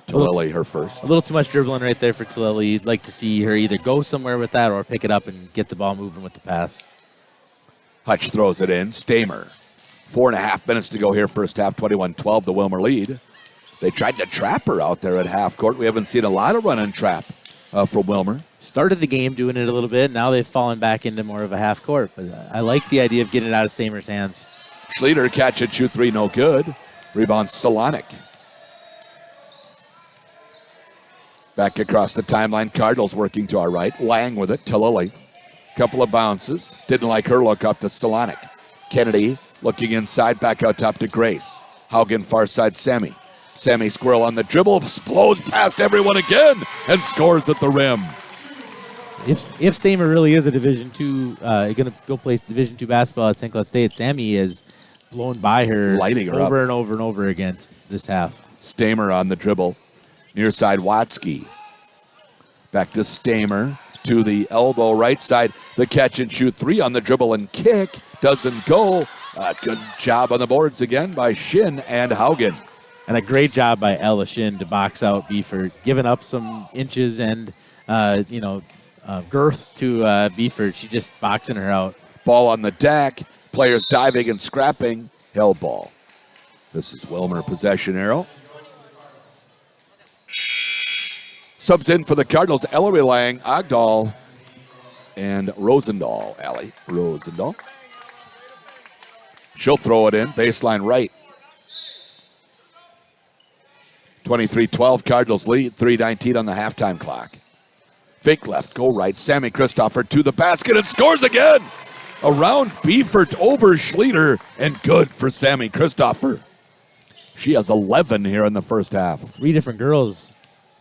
Lily, her first. A little too much dribbling right there for Lily. You'd like to see her either go somewhere with that or pick it up and get the ball moving with the pass. Hutch throws it in. Stamer. 4.5 minutes to go here, first half, 21-12, the Wilmer lead. They tried to trap her out there at half court. We haven't seen a lot of run and trap from Wilmer. Started the game doing it a little bit. Now they've fallen back into more of a half court. But I like the idea of getting it out of Stamer's hands. Schlueter, catch and shoot three, no good. Rebound, Solonic. Back across the timeline, Cardinals working to our right. Lang with it to Lily. Couple of bounces. Didn't like her look up to Solonic. Kennedy looking inside, back out top to Grace. Haugen far side, Sammy. Sammy Squirrel on the dribble, explodes past everyone again, and scores at the rim. If Stamer really is a Division II, going to go play Division II basketball at St. Cloud State, Sammy is blown by her, lighting her over up. And over and over again this half. Stamer on the dribble. Near side, Watsky. Back to Stamer. To the elbow, right side. The catch and shoot three on the dribble and kick. Doesn't go. Good job on the boards again by Shin and Haugen. And a great job by Ella Shin to box out Beefert, giving up some inches and, girth to Beefert. She just boxing her out. Ball on the deck. Players diving and scrapping. Held ball. This is Wilmer possession arrow. Subs in for the Cardinals, Ellery Lang, Ogdahl, and Rosendahl. Allie Rosendahl. She'll throw it in. Baseline right. 23-12, Cardinals lead. 3:19 on the halftime clock. Fake left, go right. Sammy Christopher to the basket and scores again. Around Beefert over Schlueter, and good for Sammy Christopher. She has 11 here in the first half. 3 different girls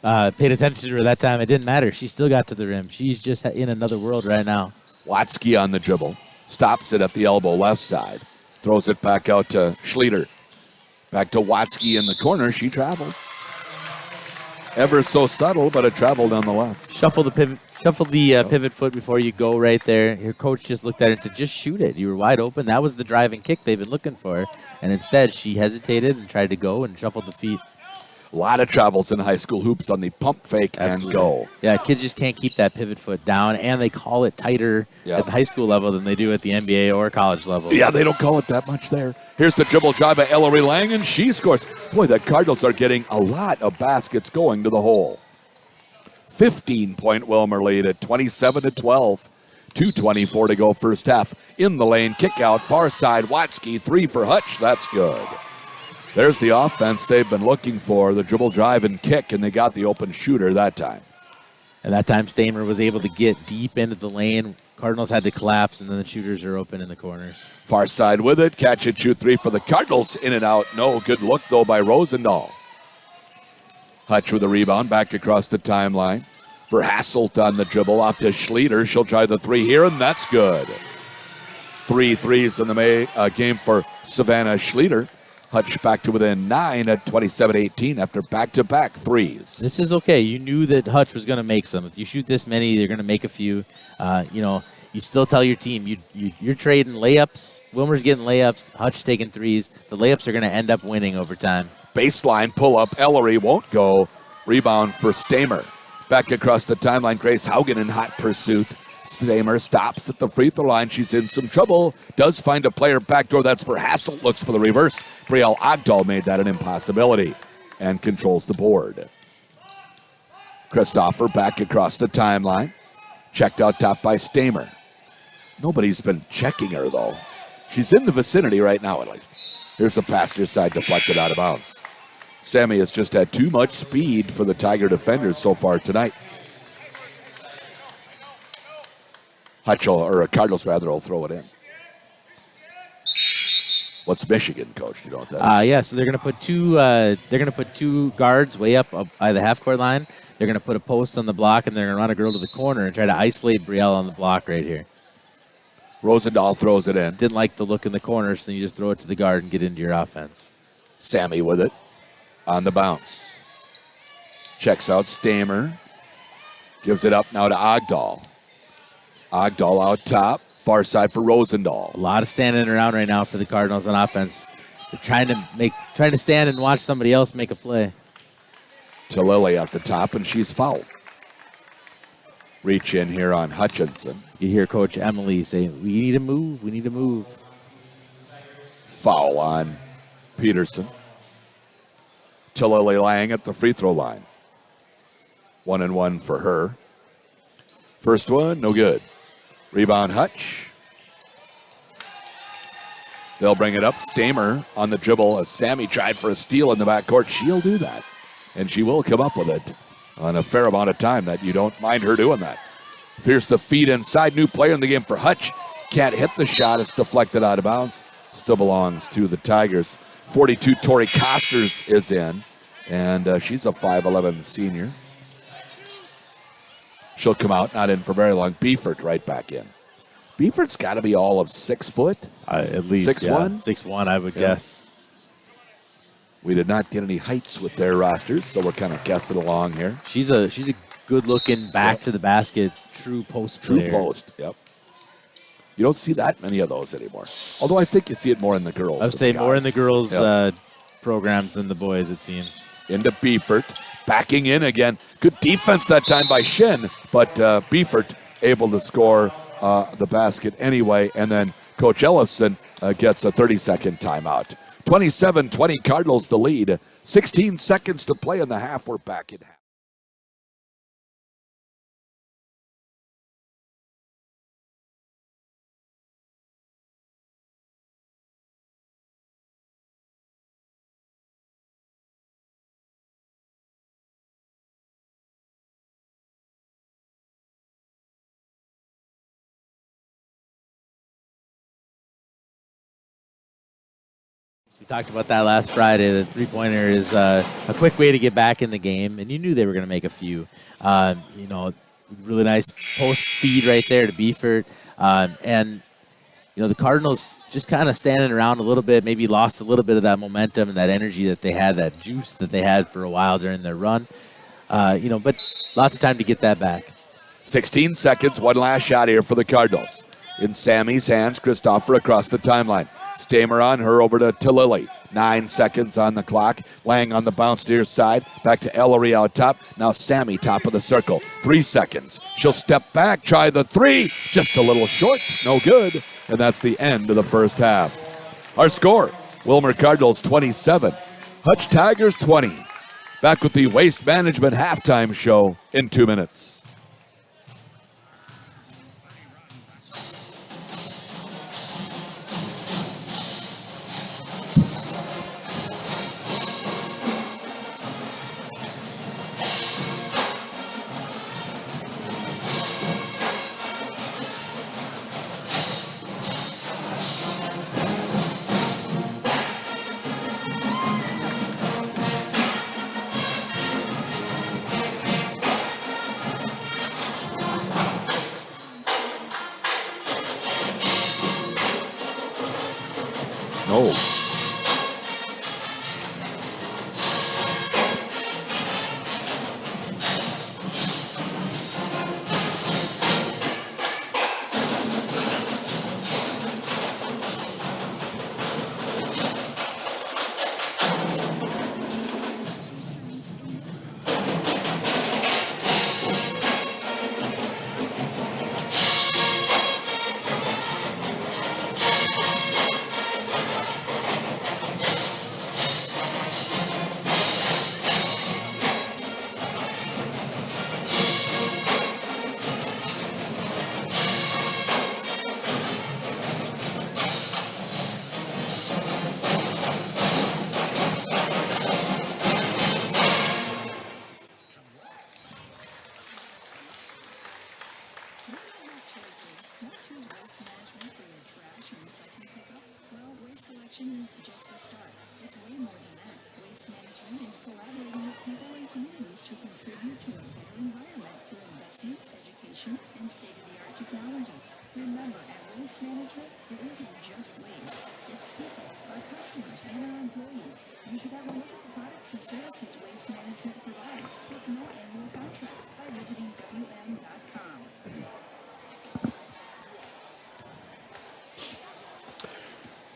paid attention to her that time. It didn't matter. She still got to the rim. She's just in another world right now. Watsky on the dribble. Stops it at the elbow left side. Throws it back out to Schlueter. Back to Watsky in the corner. She traveled. Ever so subtle, but a travel nonetheless. Shuffle the pivot foot before you go right there. Your coach just looked at it and said, just shoot it. You were wide open. That was the driving kick they've been looking for. And instead, she hesitated and tried to go and shuffled the feet. A lot of travels in high school hoops on the pump fake and go. Yeah, kids just can't keep that pivot foot down, and they call it tighter at the high school level than they do at the NBA or college level. Yeah, they don't call it that much there. Here's the dribble drive by Ellery Lang, and she scores. Boy, the Cardinals are getting a lot of baskets going to the hole. 15-point Wilmer lead at 27-12. 2:24 to go first half. In the lane, kick out, far side, Watsky, 3 for Hutch. That's good. There's the offense they've been looking for, the dribble drive and kick, and they got the open shooter that time. And that time, Stamer was able to get deep into the lane. Cardinals had to collapse, and then the shooters are open in the corners. Far side with it, catch and shoot 3 for the Cardinals. In and out, no. Good look, though, by Rosendahl. Hutch with a rebound, back across the timeline. For Hasselt on the dribble, off to Schlueter. She'll try the 3 here, and that's good. 3 threes in the game for Savannah Schlueter. Hutch back to within 9 at 27-18 after back-to-back threes. This is okay. You knew that Hutch was going to make some. If you shoot this many, you're going to make a few. You still tell your team you're trading layups. Wilmer's getting layups. Hutch taking threes. The layups are going to end up winning over time. Baseline pull-up. Ellery won't go. Rebound for Stamer. Back across the timeline, Grace Haugen in hot pursuit. Stamer stops at the free throw line. She's in some trouble. Does find a player backdoor. That's for Hasselt. Looks for the reverse. Brielle Ogdahl made that an impossibility and controls the board. Christopher back across the timeline. Checked out top by Stamer. Nobody's been checking her, though. She's in the vicinity right now, at least. Here's the pass to your side, deflected out of bounds. Sammy has just had too much speed for the Tiger defenders so far tonight. Cardinals rather will throw it in. What's Michigan, Coach? You know what that is? So they're going to put two. They're going to put 2 guards way up by the half court line. They're going to put a post on the block, and they're going to run a girl to the corner and try to isolate Brielle on the block right here. Rosendahl throws it in. Didn't like the look in the corner, so you just throw it to the guard and get into your offense. Sammy with it on the bounce. Checks out Stamer. Gives it up now to Ogdahl. Ogdahl out top. Far side for Rosendahl. A lot of standing around right now for the Cardinals on offense. They're trying to stand and watch somebody else make a play. To Lily at the top, and she's fouled. Reach in here on Hutchinson. You hear Coach Emily say, we need to move, we need to move. Foul on Peterson. To Lily Lang at the free throw line. 1-1 for her. First one, no good. Rebound Hutch. They'll bring it up. Stamer on the dribble as Sammy tried for a steal in the backcourt. She'll do that. And she will come up with it on a fair amount of time that you don't mind her doing that. Here's the feed inside. New player in the game for Hutch. Can't hit the shot. It's deflected out of bounds. Still belongs to the Tigers. 42, Tori Costers is in. And she's a 5'11 senior. She'll come out, not in for very long. Beefert right back in. Beefert's got to be all of 6 foot. At least 6'1"? 6'1", I would guess. We did not get any heights with their rosters, so we're kind of guessing along here. She's a good-looking back to the basket, true post player. True post, yep. You don't see that many of those anymore. Although I think you see it more in the girls. I would say more in the girls' programs than the boys, it seems. Into Beefert. Backing in again. Good defense that time by Shin, but Beefert able to score the basket anyway. And then Coach Ellefson gets a 30-second timeout. 27-20 Cardinals the lead. 16 seconds to play in the half. We're back in half. We talked about that last Friday. The three-pointer is a quick way to get back in the game, and you knew they were going to make a few. Really nice post feed right there to Beefert. The Cardinals just kind of standing around a little bit, maybe lost a little bit of that momentum and that energy that they had, that juice that they had for a while during their run. but lots of time to get that back. 16 seconds, one last shot here for the Cardinals. In Sammy's hands, Christopher across the timeline. Stamer on her over to Lily. 9 seconds on the clock. Lang on the bounce near side. Back to Ellery out top. Now Sammy top of the circle. 3 seconds. She'll step back, try the three. Just a little short. No good. And that's the end of the first half. Our score, Wilmer Cardinals 27. Hutch Tigers 20. Back with the Waste Management halftime show in 2 minutes. No.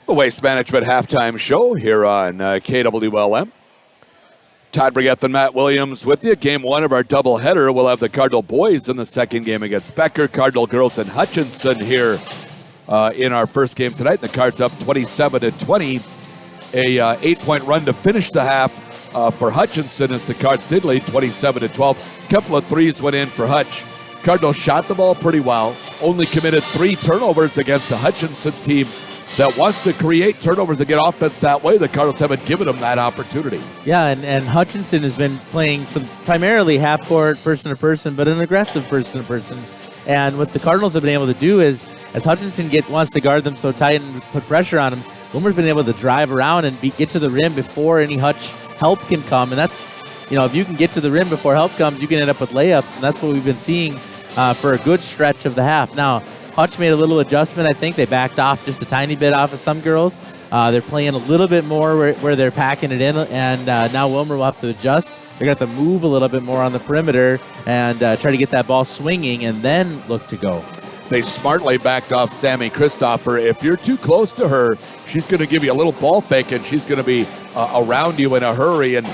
The Waste Management halftime show here on KWLM. Todd Brigette and Matt Williams with you. Game one of our doubleheader. We'll have the Cardinal boys in the second game against Becker. Cardinal girls and Hutchinson here in our first game tonight. The Cards up 27-20. A 8-point run to finish the half for Hutchinson as the Cards did lead 27-12. Couple of threes went in for Hutch. Cardinals shot the ball pretty well. Only committed 3 turnovers against a Hutchinson team that wants to create turnovers and get offense that way. The Cardinals haven't given them that opportunity. Yeah, and Hutchinson has been playing primarily half-court, person-to-person, but an aggressive person-to-person. And what the Cardinals have been able to do is, as Hutchinson wants to guard them so tight and put pressure on him, Wilmer's been able to drive around and get to the rim before any Hutch help can come. And that's, if you can get to the rim before help comes, you can end up with layups. And that's what we've been seeing for a good stretch of the half. Now, Hutch made a little adjustment. I think they backed off just a tiny bit off of some girls. They're playing a little bit more where they're packing it in, and now Wilmer will have to adjust. They're going to have to move a little bit more on the perimeter and try to get that ball swinging and then look to go. They smartly backed off Sammy Christopher. If you're too close to her, she's going to give you a little ball fake, and she's going to be around you in a hurry. And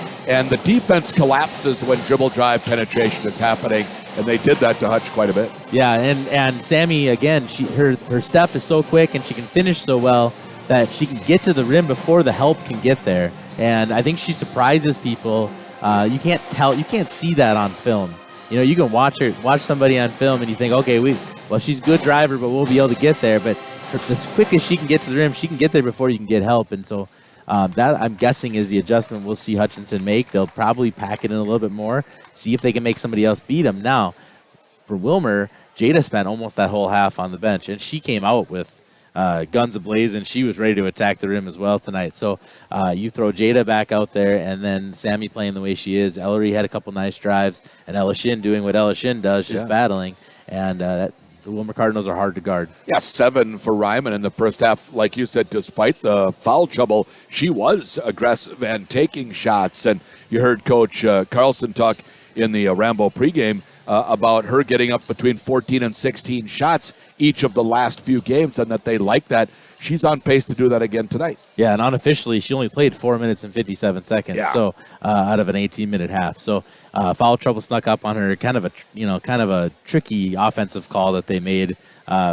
the defense collapses when dribble drive penetration is happening. And they did that to Hutch quite a bit. Yeah, and Sammy, again, her step is so quick and she can finish so well that she can get to the rim before the help can get there. And I think she surprises people. You can't see that on film. You can watch somebody on film and you think, okay, she's a good driver, but we'll be able to get there. But as quick as she can get to the rim, she can get there before you can get help. And so that, I'm guessing, is the adjustment we'll see Hutchinson make. They'll probably pack it in a little bit more, see if they can make somebody else beat them. Now, for Wilmer, Jada spent almost that whole half on the bench, and she came out with guns ablazing. She was ready to attack the rim as well tonight. So you throw Jada back out there, and then Sammy playing the way she is. Ellery had a couple nice drives, and Ella Shin doing what Ella Shin does, just battling. And the Wilmer Cardinals are hard to guard. Yeah, 7 for Ryman in the first half. Like you said, despite the foul trouble, she was aggressive and taking shots. And you heard Coach Carlson talk in the Rambo pregame about her getting up between 14 and 16 shots each of the last few games, and that they like that. She's on pace to do that again tonight. Yeah, and unofficially, she only played 4 minutes and 57 seconds. Yeah. So out of an 18-minute half. So foul trouble snuck up on her. Kind of a tricky offensive call that they made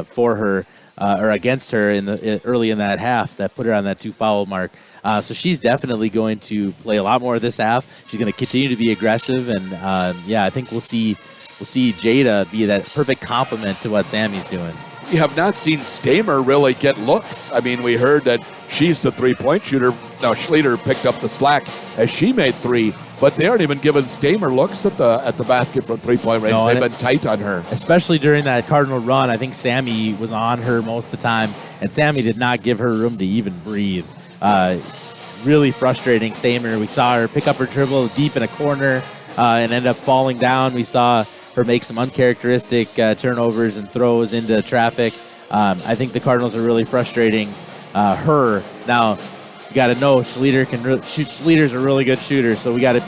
for her or against her early in that half that put her on that 2-foul mark. So she's definitely going to play a lot more this half. She's going to continue to be aggressive, and I think we'll see Jada be that perfect complement to what Sammy's doing. We have not seen Stamer really get looks. I mean, we heard that she's the three-point shooter. Now, Schlueter picked up the slack as she made 3, but they aren't even giving Stamer looks at the basket from three-point range. They've been tight on her. Especially during that Cardinal run, I think Sammy was on her most of the time, and Sammy did not give her room to even breathe. Really frustrating Stamer. We saw her pick up her dribble deep in a corner and end up falling down. We saw her make some uncharacteristic turnovers and throws into traffic. I think the Cardinals are really frustrating her. Now, you got to know Schlueter can shoot. Schlueter's a really good shooter, so we got to.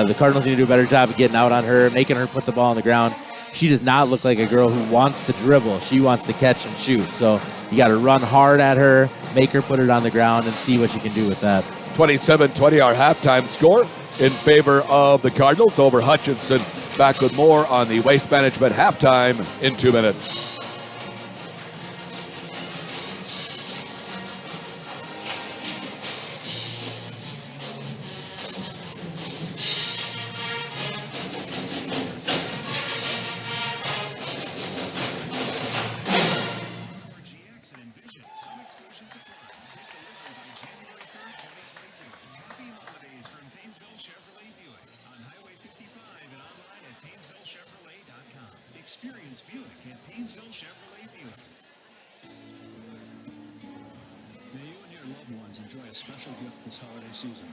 The Cardinals need to do a better job of getting out on her, making her put the ball on the ground. She does not look like a girl who wants to dribble. She wants to catch and shoot. So you got to run hard at her, make her put it on the ground, and see what you can do with that. 27-20 our halftime score in favor of the Cardinals over Hutchinson. Back with more on the Waste Management halftime in 2 minutes. Experience Buick at Painesville Chevrolet Buick. May you and your loved ones enjoy a special gift this holiday season.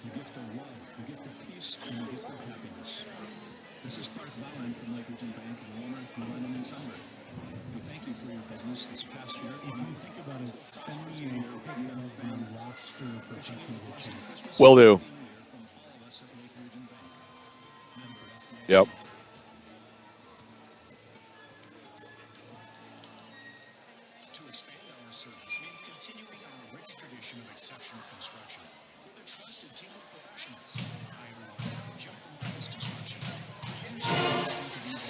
The gift of love, the gift of peace, and the gift of happiness. This is Clark Valen from Lake Region Bank in Walmer, New London, and Sunbury. We thank you for your business this past year. If you think about it, send me your pick of the roster for future editions. Will do. Yep. To expand our service means continuing our rich tradition of exceptional construction with a trusted team of professionals. Hire Jeff from Office Construction. Here's how to listen to these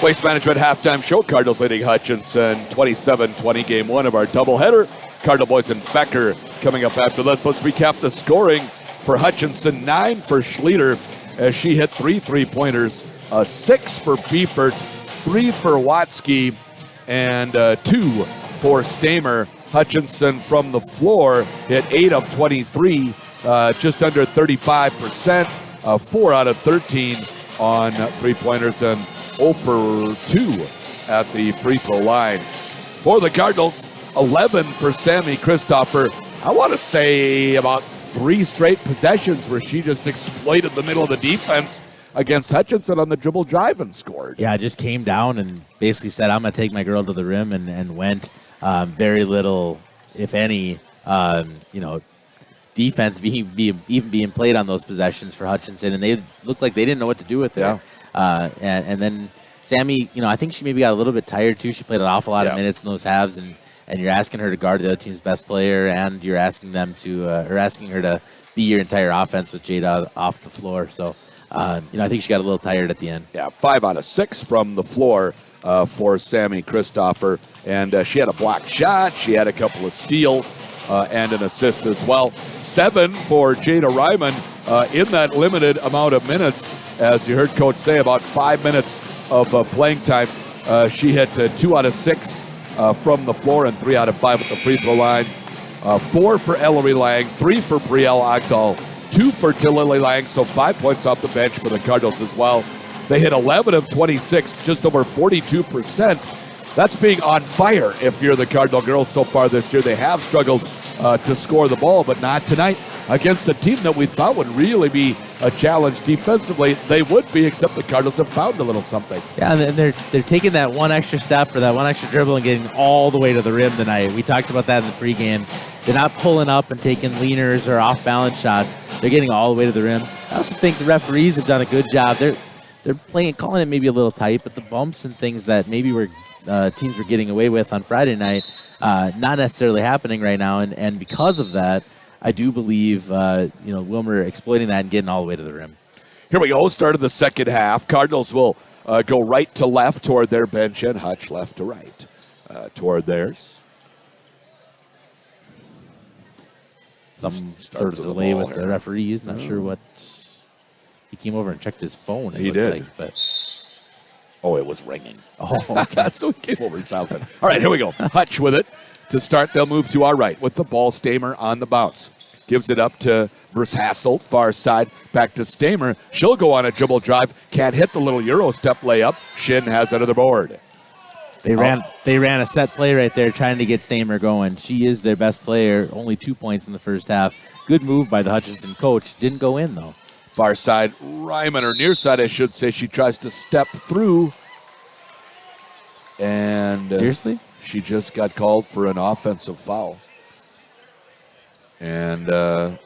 Waste Management halftime show. Cardinals leading Hutchinson 27-20, game 1 of our doubleheader. Cardinal boys and Becker coming up after this. Let's recap the scoring for Hutchinson. 9 for Schlueter as she hit 3 3-pointers. 6 for Beefert, 3 for Watsky, and 2 for Stamer. Hutchinson from the floor hit 8 of 23, just under 35%, 4 out of 13 on 3-pointers, and 0 for 2 at the free throw line. For the Cardinals, 11 for Sammy Christopher. I want to say about 3 straight possessions where she just exploited the middle of the defense against Hutchinson on the dribble drive and scored. Yeah, just came down and basically said, I'm going to take my girl to the rim, and went. Very little, if any, defense being played on those possessions for Hutchinson, and they looked like they didn't know what to do with it. Yeah. And then Sammy, I think she maybe got a little bit tired too. She played an awful lot of minutes in those halves, and you're asking her to guard the other team's best player, and you're asking them to, or asking her to be your entire offense with Jada off the floor. So, I think she got a little tired at the end. Yeah, 5 out of 6 from the floor for Sammy Christopher, and she had a block shot. She had a couple of steals. and an assist as well. 7 for Jada Ryman in that limited amount of minutes. As you heard Coach say, about 5 minutes of playing time. She hit 2 out of 6 from the floor and 3 out of 5 at the free throw line. 4 for Ellery Lang, 3 for Brielle Ogdahl, 2 for Tilly Lang, so 5 points off the bench for the Cardinals as well. They hit 11 of 26, just over 42%. That's being on fire if you're the Cardinal girls so far this year. They have struggled to score the ball, but not tonight against a team that we thought would really be a challenge defensively. They would be, except the Cardinals have found a little something. Yeah, and they're taking that one extra step or that one extra dribble and getting all the way to the rim tonight. We talked about that in the pregame. They're not pulling up and taking leaners or off-balance shots. They're getting all the way to the rim. I also think the referees have done a good job. They're calling it maybe a little tight, but the bumps and things that maybe teams were getting away with on Friday night, not necessarily happening right now. And because of that, I do believe Wilmer exploiting that and getting all the way to the rim. Here we go. Start of the second half. Cardinals will go right to left toward their bench, and Hutch left to right toward theirs. Some sort of delay with the referees. Not sure what. He came over and checked his phone. He did. But it was ringing. Oh, okay. So he came over and sounds it. All right, here we go. Hutch with it. To start, they'll move to our right with the ball. Stamer on the bounce. Gives it up to Vershasselt, far side. Back to Stamer. She'll go on a dribble drive. Can't hit the little Euro step layup. Shin has it on the board. They ran a set play right there trying to get Stamer going. She is their best player. Only 2 points in the first half. Good move by the Hutchinson coach. Didn't go in, though. Far side, Ryman, or near side, I should say. She tries to step through. And seriously? She just got called for an offensive foul. And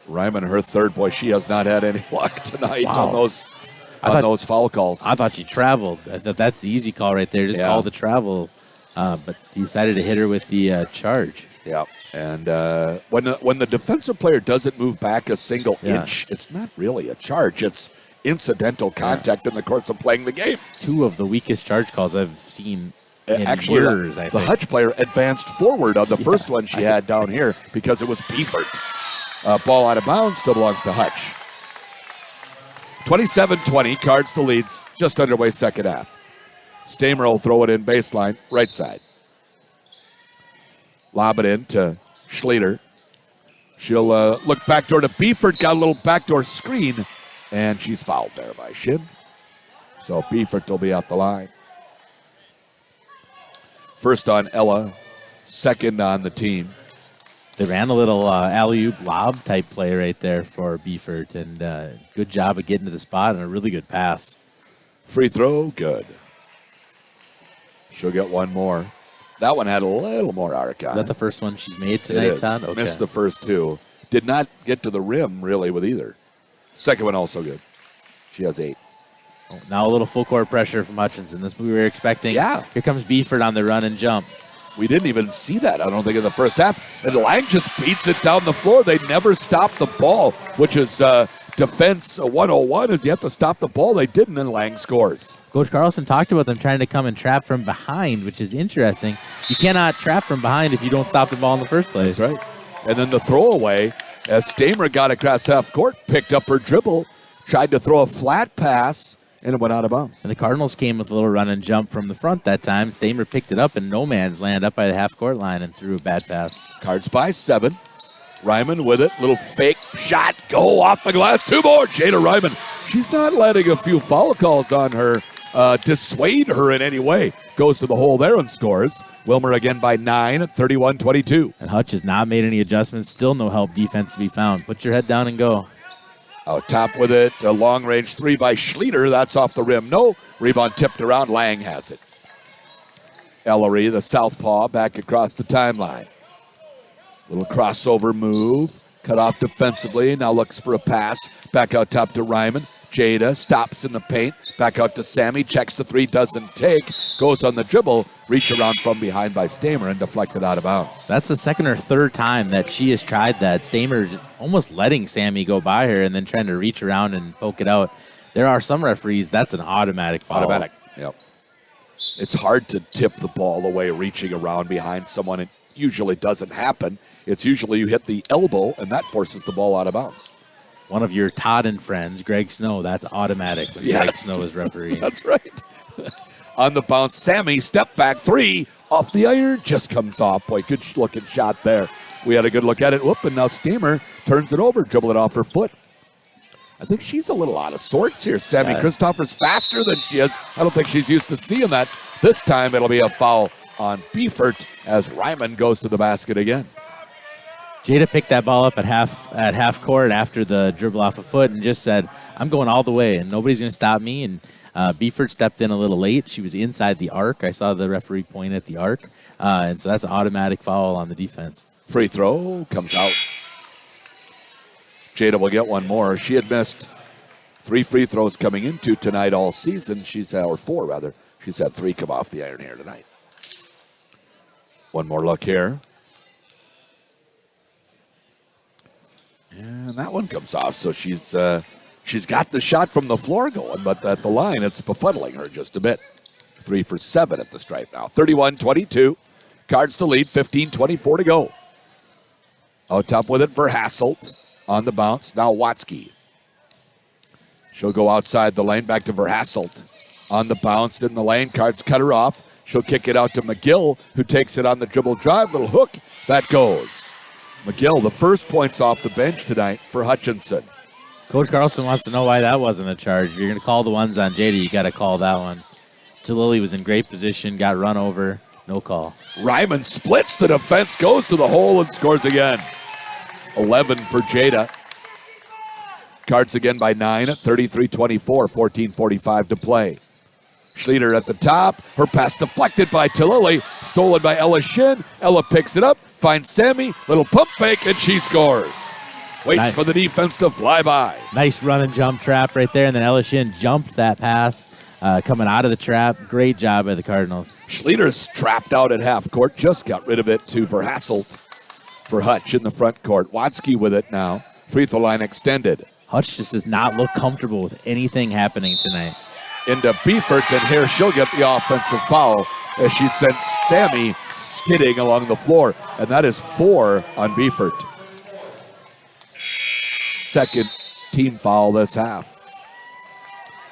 Ryman, her third, boy, she has not had any luck tonight on those foul calls. I thought she traveled. I thought that's the easy call right there. Just call the travel. But he decided to hit her with the charge. Yeah. And when the defensive player doesn't move back a single inch, it's not really a charge. It's incidental contact in the course of playing the game. 2 of the weakest charge calls I've seen in actually years, I the think. Hutch player advanced forward on the first one she had down here because it was Beefert. Ball out of bounds, still belongs to Hutch. 27-20, Cards the leads, just underway second half. Stamer will throw it in baseline, right side. Lob it in to Schlueter. She'll look backdoor to Beefert, got a little backdoor screen, and she's fouled there by Shin. So Beefert will be out the line. First on Ella, second on the team. They ran a little alley-oop lob type play right there for Beefert, and good job of getting to the spot and a really good pass. Free throw, good. She'll get one more. That one had a little more arc on it. Is that the first one she's made tonight, Todd? Okay. Missed the first 2. Did not get to the rim, really, with either. Second one also good. She has 8. Now a little full court pressure from Hutchinson. This we were expecting. Yeah. Here comes Beefert on the run and jump. We didn't even see that, I don't think, in the first half. And Lang just beats it down the floor. They never stopped the ball, which is defense 101 is you have to stop the ball. They didn't, and Lang scores. Coach Carlson talked about them trying to come and trap from behind, which is interesting. You cannot trap from behind if you don't stop the ball in the first place. That's right. And then the throwaway, as Stamer got across half court, picked up her dribble, tried to throw a flat pass, and it went out of bounds. And the Cardinals came with a little run and jump from the front that time. Stamer picked it up in no man's land up by the half-court line and threw a bad pass. Cards by 7. Ryman with it. Little fake shot. Go off the glass. 2 more. Jada Ryman. She's not letting a few foul calls on her dissuade her in any way. Goes to the hole there and scores. Wilmer again by 9 at 31-22. And Hutch has not made any adjustments. Still no help defense to be found. Put your head down and go. Out top with it, a long-range 3 by Schlueter. That's off the rim. No. Rebound tipped around. Lang has it. Ellery, the southpaw, back across the timeline. Little crossover move. Cut off defensively. Now looks for a pass. Back out top to Ryman. Jada stops in the paint. Back out to Sammy. Checks the 3. Doesn't take. Goes on the dribble. Reach around from behind by Stamer and deflected out of bounds. That's the second or third time that she has tried that. Stamer almost letting Sammy go by her and then trying to reach around and poke it out. There are some referees, that's an automatic foul. Automatic, yep. It's hard to tip the ball away reaching around behind someone usually doesn't happen. It's usually you hit the elbow, and that forces the ball out of bounds. One of your Todden friends, Greg Snow, that's automatic when Greg Snow is refereeing. That's right. On the bounce, Sammy, step back three, off the iron, just comes off. Boy, good looking shot there. We had a good look at it. Whoop, and now Steamer turns it over, dribble it off her foot. I think she's a little out of sorts here. Sammy Christopher's faster than she is. I don't think she's used to seeing that. This time it'll be a foul on Beefert as Ryman goes to the basket again. Jada picked that ball up at half court after the dribble off a foot and just said, I'm going all the way, and nobody's going to stop me. And Beefert stepped in a little late. She was inside the arc. I saw the referee point at the arc. And so that's an automatic foul on the defense. Free throw comes out. Jada will get one more. She had missed 3 free throws coming into tonight all season. Or 4, rather. She's had 3 come off the iron here tonight. One more look here. And that one comes off, so she's got the shot from the floor going, but at the line, it's befuddling her just a bit. 3 for 7 at the stripe now. 31-22. Cards the lead, 15-24 to go. Out top with it for Hasselt. On the bounce, now Watzke. She'll go outside the lane, back to Verhasselt. On the bounce in the lane, Cards cut her off. She'll kick it out to McGill, who takes it on the dribble drive. Little hook, that goes. McGill, the first points off the bench tonight for Hutchinson. Coach Carlson wants to know why that wasn't a charge. If you're going to call the ones on Jada, you got to call that one. Talili was in great position, got run over, no call. Ryman splits the defense, goes to the hole, and scores again. 11 for Jada. Cards again by 9 at 33-24, 14:45 to play. Schlueter at the top. Her pass deflected by Talili, stolen by Ella Shin. Ella picks it up, finds Sammy, little pump fake, and she scores. Waits for the defense to fly by. Nice run and jump trap right there, and then Ella Shin jumped that pass coming out of the trap. Great job by the Cardinals. Schlueter's trapped out at half court, just got rid of it to Verhasselt for Hutch in the front court. Watzke with it now. Free throw line extended. Hutch just does not look comfortable with anything happening tonight. Into Beefert, and here she'll get the offensive foul as she sends Sammy skidding along the floor, and that is 4 on Beefert. Second team foul this half.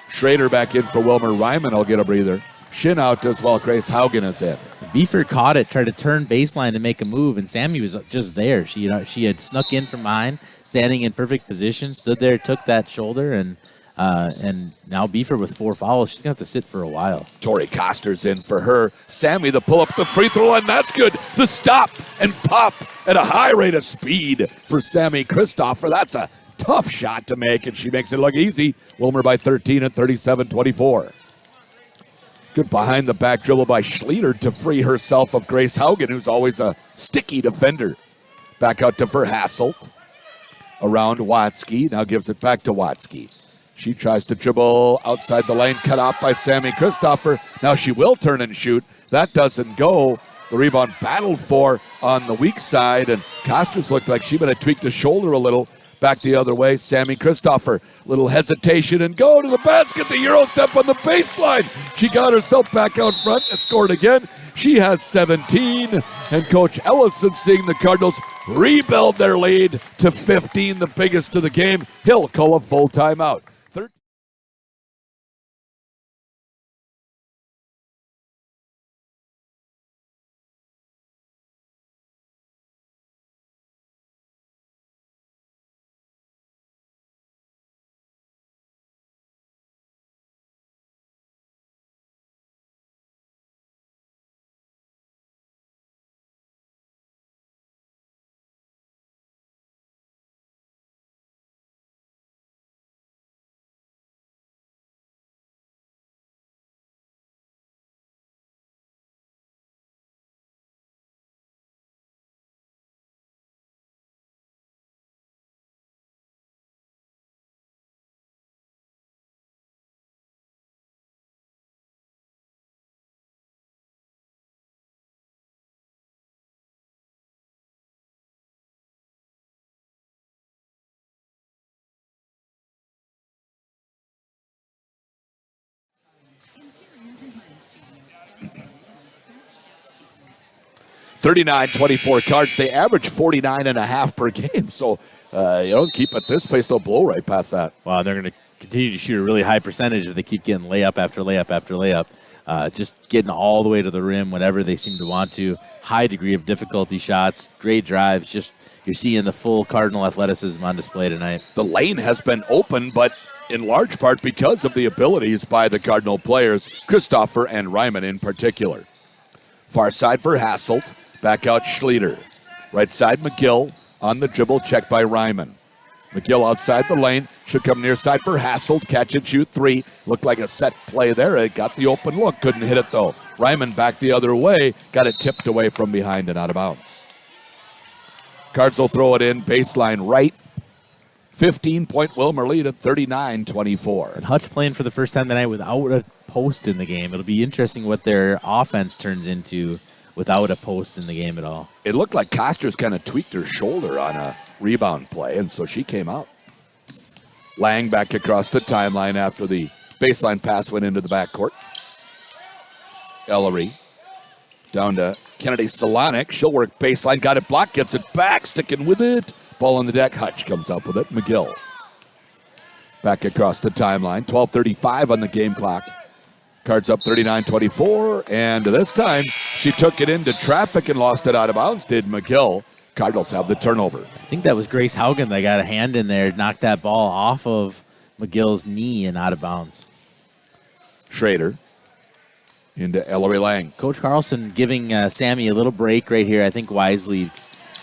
Schrader back in for Wilmer. Ryman will get a breather. Shin out as well. Grace Haugen is in. Beefert caught it, tried to turn baseline to make a move, and Sammy was just there. She had snuck in from behind, standing in perfect position, stood there, took that shoulder, and now Beefert with 4 fouls. She's going to have to sit for a while. Tori Koster's in for her. Sammy, the pull up the free throw line. That's good. The stop and pop at a high rate of speed for Sammy Christopher. That's a tough shot to make, and she makes it look easy. Wilmer by 13 at 37-24. Good behind the back dribble by Schlueter to free herself of Grace Haugen, who's always a sticky defender. Back out to Verhasselt. Around Watzke. Now gives it back to Watzke. She tries to dribble outside the lane, cut off by Sammy Christopher. Now she will turn and shoot. That doesn't go. The rebound battled for on the weak side, and Costers looked like she might have tweaked the shoulder a little. Back the other way, Sammy Christopher. Little hesitation and go to the basket. The Euro step on the baseline. She got herself back out front and scored again. She has 17, and Coach Ellison seeing the Cardinals rebuild their lead to 15, the biggest of the game. He'll call a full timeout. 39-24 Cards. They average 49.5 per game. So, keep at this pace, they'll blow right past that. Wow, they're going to continue to shoot a really high percentage if they keep getting layup after layup after layup. Just getting all the way to the rim whenever they seem to want to. High degree of difficulty shots, great drives. Just you're seeing the full Cardinal athleticism on display tonight. The lane has been open, but in large part because of the abilities by the Cardinal players, Christopher and Ryman in particular. Far side for Hasselt. Back out Schlueter. Right side McGill on the dribble, checked by Ryman. McGill outside the lane. Should come near side for Hasselt. Catch and shoot three. Looked like a set play there. It got the open look. Couldn't hit it though. Ryman back the other way. Got it tipped away from behind and out of bounds. Cards will throw it in. Baseline right. 15-point Wilmer lead at 39-24. And Hutch playing for the first time tonight without a post in the game. It'll be interesting what their offense turns into without a post in the game at all. It looked like Koster's kind of tweaked her shoulder on a rebound play, and so she came out. Lang back across the timeline after the baseline pass went into the backcourt. Ellery down to Kennedy Solonic. She'll work baseline, got it blocked, gets it back, sticking with it. Ball on the deck, Hutch comes up with it. McGill back across the timeline. 12:35 on the game clock. Cards up 39-24, and this time she took it into traffic and lost it out of bounds, did McGill. Cardinals have the turnover. I think that was Grace Haugen that got a hand in there, knocked that ball off of McGill's knee and out of bounds. Schrader into Ellery Lang. Coach Carlson giving Sammy a little break right here, I think wisely.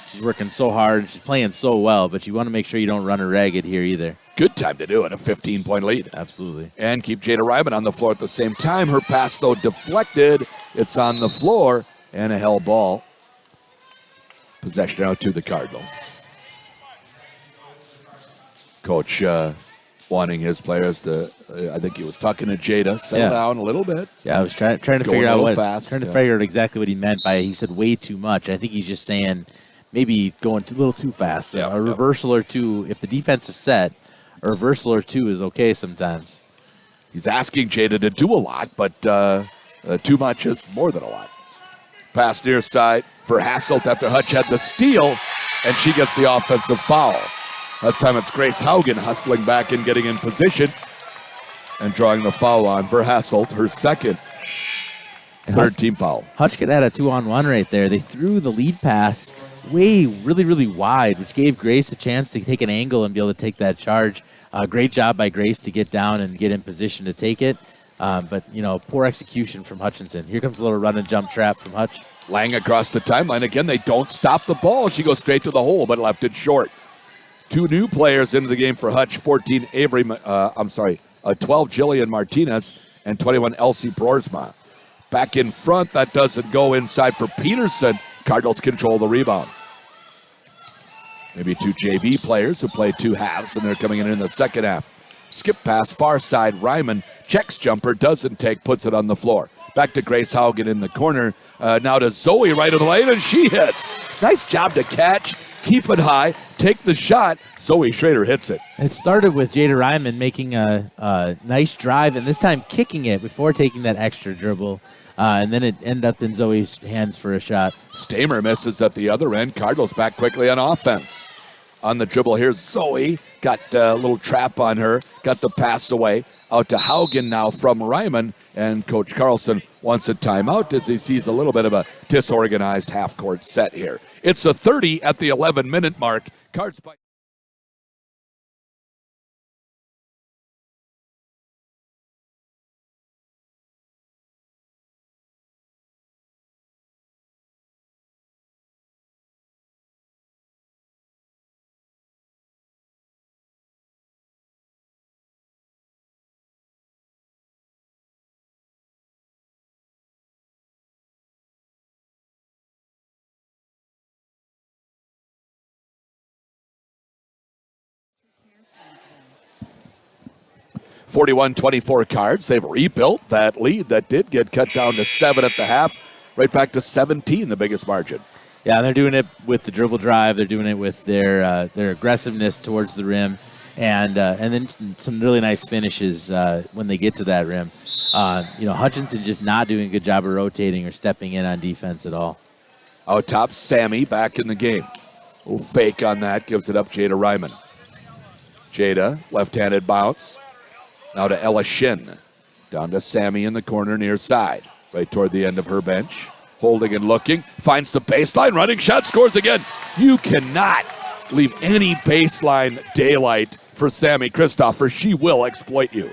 She's working so hard. She's playing so well, but you want to make sure you don't run her ragged here either. Good time to do it, a 15-point lead. Absolutely. And keep Jada Ryman on the floor at the same time. Her pass, though, deflected. It's on the floor and a held ball. Possession out to the Cardinals. Coach wanting his players to, I think he was talking to Jada, settle down a little bit. Yeah, I was trying to figure out figure out exactly what he meant by he said way too much. I think he's just saying maybe going a little too fast. So a reversal or two, if the defense is set, a reversal or two is okay sometimes. He's asking Jada to do a lot, but too much is more than a lot. Pass near side for Hasselt after Hutch had the steal, and she gets the offensive foul. This time it's Grace Haugen hustling back and getting in position and drawing the foul on for Hasselt, her second. Third team foul. Hutch could add a 2-on-1 right there. They threw the lead pass really wide, which gave Grace a chance to take an angle and be able to take that charge. Great job by Grace to get down and get in position to take it. But, poor execution from Hutchinson. Here comes a little run and jump trap from Hutch. Lang across the timeline. Again, they don't stop the ball. She goes straight to the hole, but left it short. Two new players into the game for Hutch. 12 Jillian Martinez and 21 Elsie Broersma. Back in front, that doesn't go inside for Peterson. Cardinals control the rebound. Maybe two JV players who play two halves, and they're coming in the second half. Skip pass, far side, Ryman. Checks jumper, doesn't take, puts it on the floor. Back to Grace Haugen in the corner. Now to Zoe right of the lane, and she hits. Nice job to catch, keep it high, take the shot. Zoe Schrader hits it. It started with Jada Ryman making a nice drive, and this time kicking it before taking that extra dribble. And then it ended up in Zoe's hands for a shot. Stamer misses at the other end. Cardinals back quickly on offense. On the dribble, here's Zoe. Got a little trap on her. Got the pass away. Out to Haugen now from Ryman. And Coach Carlson wants a timeout as he sees a little bit of a disorganized half-court set here. It's a 30 at the 11-minute mark. Cards by... (41-24) Cards. They've rebuilt that lead that did get cut down to 7 at the half, right back to 17, the biggest margin. Yeah, and they're doing it with the dribble drive. They're doing it with their aggressiveness towards the rim, and then some really nice finishes when they get to that rim. Hutchinson just not doing a good job of rotating or stepping in on defense at all. Out top, Sammy back in the game. Little fake on that, gives it up Jada Ryman. Jada, left-handed bounce. Now to Ella Shin. Down to Sammy in the corner near side. Right toward the end of her bench. Holding and looking. Finds the baseline, running shot, scores again. You cannot leave any baseline daylight for Sammy Christopher. She will exploit you.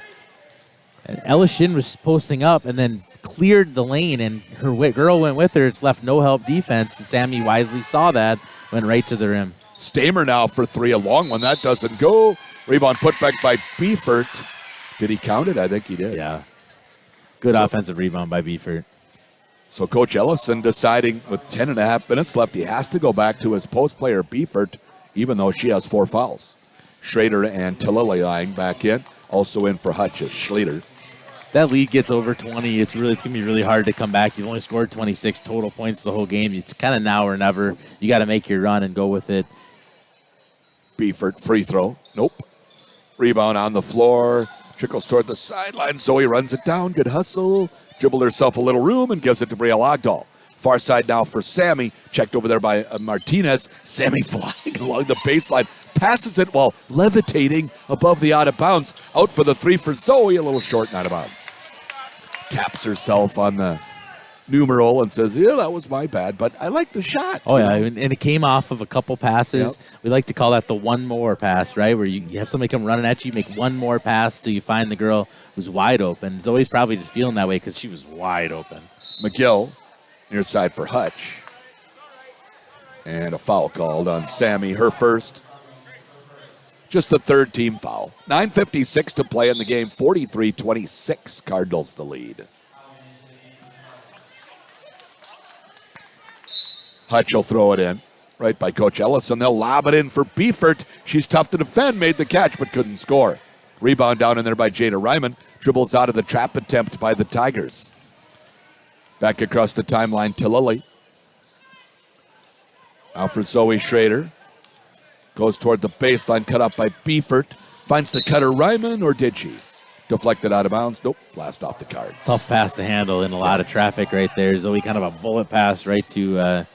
And Ella Shin was posting up and then cleared the lane, and her girl went with her. It's left no help defense, and Sammy wisely saw that, went right to the rim. Stamer now for three, a long one. That doesn't go. Rebound put back by Beefert. Did he count it? I think he did. Yeah. Good offensive rebound by Beefert. So Coach Ellison deciding with 10 and a half minutes left, he has to go back to his post player Beefert, even though she has 4 fouls. Schrader and Talili lying back in. Also in for Hutch Schrader. That lead gets over 20. It's going to be really hard to come back. You've only scored 26 total points the whole game. It's kind of now or never. You got to make your run and go with it. Beefert, free throw. Nope. Rebound on the floor. Trickles toward the sideline. Zoe runs it down. Good hustle. Dribbled herself a little room and gives it to Bria Logdahl. Far side now for Sammy. Checked over there by Martinez. Sammy flying along the baseline. Passes it while levitating above the out of bounds. Out for the three for Zoe. A little short and out of bounds. Taps herself on the numeral and says, yeah, that was my bad, but I like the shot. Oh, yeah, and it came off of a couple passes. Yep. We like to call that the one more pass, right, where you have somebody come running at you, make one more pass till you find the girl who's wide open. Zoe's probably just feeling that way because she was wide open. McGill, near side for Hutch. And a foul called on Sammy, her first. Just the third team foul. 9:56 to play in the game. 43-26. Cardinals the lead. Hutch will throw it in. Right by Coach Ellison. They'll lob it in for Beefert. She's tough to defend. Made the catch but couldn't score. Rebound down in there by Jada Ryman. Dribbles out of the trap attempt by the Tigers. Back across the timeline to Lily. Out for Zoe Schrader. Goes toward the baseline, cut up by Beefert. Finds the cutter Ryman, or did she? Deflected out of bounds. Nope, blast off the cards. Tough pass to handle in a lot of traffic right there. Zoe kind of a bullet pass right to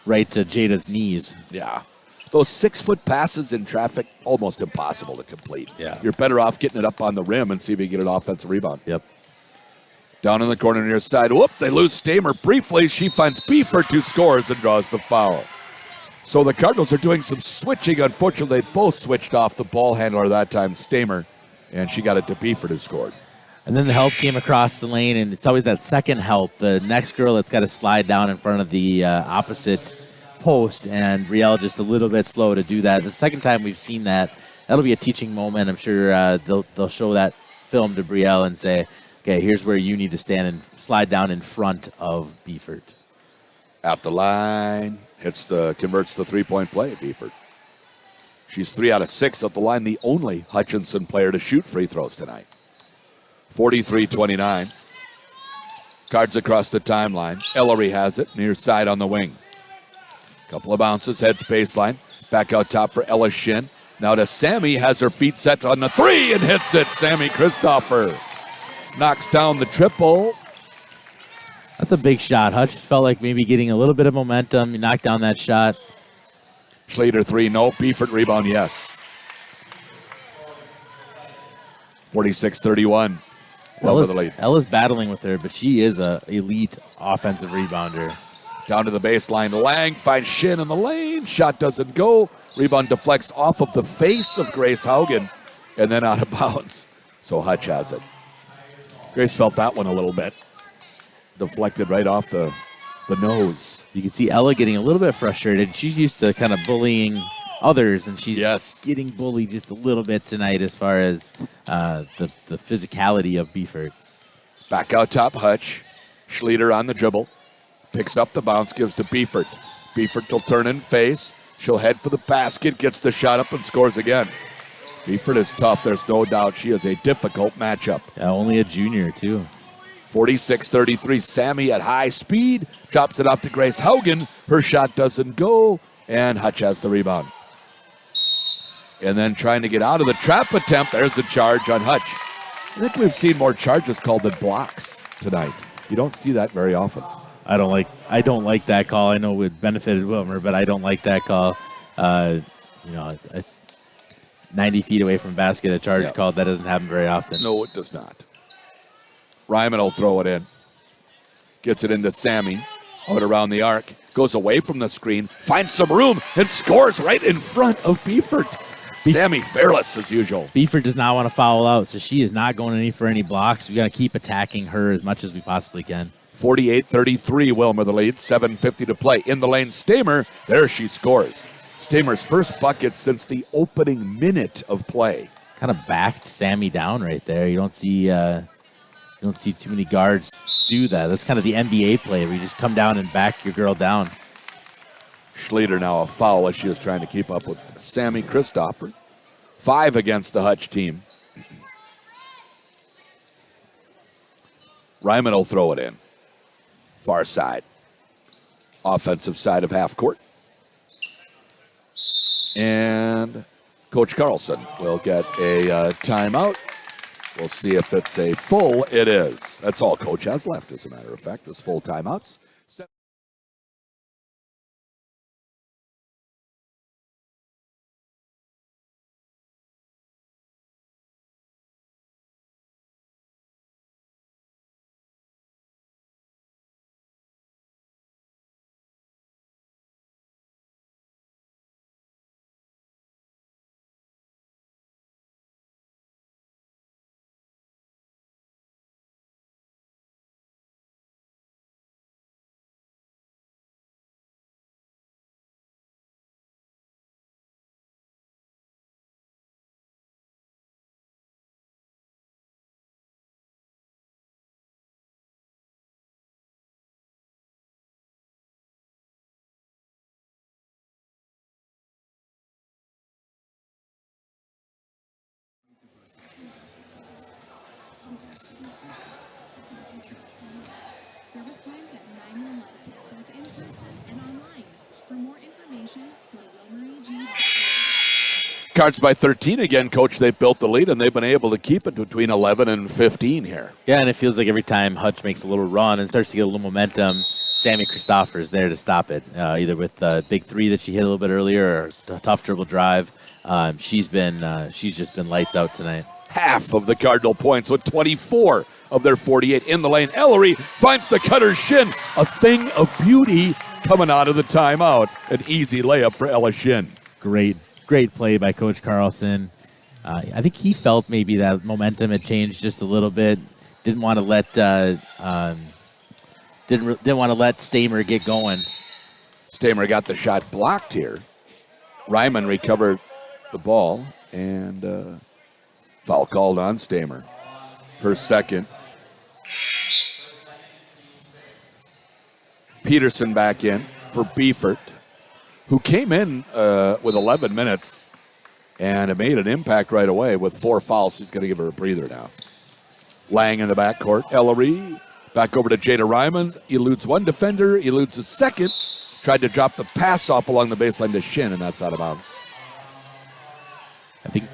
Jada's knees. Yeah. Those 6-foot passes in traffic, almost impossible to complete. Yeah. You're better off getting it up on the rim and see if you get an offensive rebound. Yep. Down in the corner near side. Whoop, they lose Stamer briefly. She finds Beefert, who scores and draws the foul. So the Cardinals are doing some switching. Unfortunately, they both switched off the ball handler that time, Stamer, and she got it to Beefert, who scored. And then the help came across the lane, and it's always that second help. The next girl that's got to slide down in front of the opposite post, and Brielle just a little bit slow to do that. The second time we've seen that, that'll be a teaching moment. I'm sure they'll show that film to Brielle and say, okay, here's where you need to stand and slide down in front of Beefert. At the line. Converts the three-point play, Beefert. She's 3 out of 6 at the line, the only Hutchinson player to shoot free throws tonight. 43-29. Cards across the timeline. Ellery has it, near side on the wing. Couple of bounces, heads baseline. Back out top for Ella Shin. Now to Sammy, has her feet set on the three and hits it. Sammy Christopher knocks down the triple. That's a big shot. Hutch felt like maybe getting a little bit of momentum. He knocked down that shot. Slater 3, no. Beefert rebound, yes. 46-31. Ella's battling with her, but she is an elite offensive rebounder. Down to the baseline. Lang finds Shin in the lane. Shot doesn't go. Rebound deflects off of the face of Grace Haugen and then out of bounds. So Hutch has it. Grace felt that one a little bit. Deflected right off the nose. You can see Ella getting a little bit frustrated. She's used to kind of bullying others, and she's getting bullied just a little bit tonight as far as the physicality of Beefert. Back out top, Hutch. Schleter on the dribble. Picks up the bounce, gives to Beefert. Beefert will turn and face. She'll head for the basket, gets the shot up, and scores again. Beefert is tough, there's no doubt. She is a difficult matchup. Yeah, only a junior, too. 46-33, Sammy at high speed, drops it off to Grace Haugen. Her shot doesn't go, and Hutch has the rebound. And then trying to get out of the trap attempt, there's the charge on Hutch. I think we've seen more charges called than blocks tonight. You don't see that very often. I don't like that call. I know it benefited Wilmer, but I don't like that call. 90 feet away from basket, a charge call, that doesn't happen very often. No, it does not. Ryman will throw it in. Gets it into Sammy. Out around the arc. Goes away from the screen. Finds some room and scores right in front of Beeford. Sammy fearless as usual. Beeford does not want to foul out, so she is not going for any blocks. We got to keep attacking her as much as we possibly can. 48-33, Wilmer the lead. 7:50 to play. In the lane, Stamer. There she scores. Stamer's first bucket since the opening minute of play. Kind of backed Sammy down right there. You don't see too many guards do that. That's kind of the NBA play where you just come down and back your girl down. Schlueter now a foul as she is trying to keep up with Sammy Christopher. 5 against the Hutch team. Ryman will throw it in. Far side. Offensive side of half court. And Coach Carlson will get a timeout. We'll see if it's a full. It is. That's all Coach has left, as a matter of fact, is full timeouts. Service times at 9 and 11, both in person and online. For more information, go to wilmerag.com. Cards by 13 again, Coach. They've built the lead, and they've been able to keep it between 11 and 15 here. Yeah, and it feels like every time Hutch makes a little run and starts to get a little momentum, Sammy Christopher is there to stop it, either with a big three that she hit a little bit earlier or a tough dribble drive. She's just been lights out tonight. Half of the Cardinal points with 24 of their 48 in the lane. Ellery finds the cutter's shin. A thing of beauty coming out of the timeout. An easy layup for Ella Shin. Great play by Coach Carlson. I think he felt maybe that momentum had changed just a little bit. Didn't want to let Stamer get going. Stamer got the shot blocked here. Ryman recovered the ball, and foul called on Stamer. Her second. Peterson back in for Beeford, who came in with 11 minutes and made an impact right away with 4 fouls. He's going to give her a breather now. Lang in the backcourt. Ellery back over to Jada Ryman. Eludes one defender, eludes a second. Tried to drop the pass off along the baseline to Shin, and that's out of bounds. I think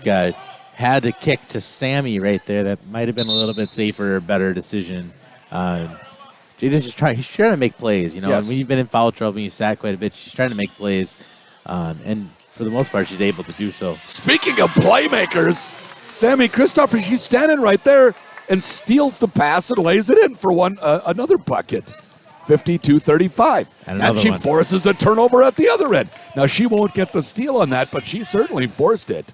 had to kick to Sammy right there. That might have been a little bit safer, better decision. Jada's trying to make plays. You know, Yes. when you've been in foul trouble and you sat quite a bit, she's trying to make plays. And for the most part, she's able to do so. Speaking of playmakers, Sammy Christopher, she's standing right there and steals the pass and lays it in for another bucket. 52-35. And she one. forces a turnover at the other end. Now, she won't get the steal on that, but she certainly forced it.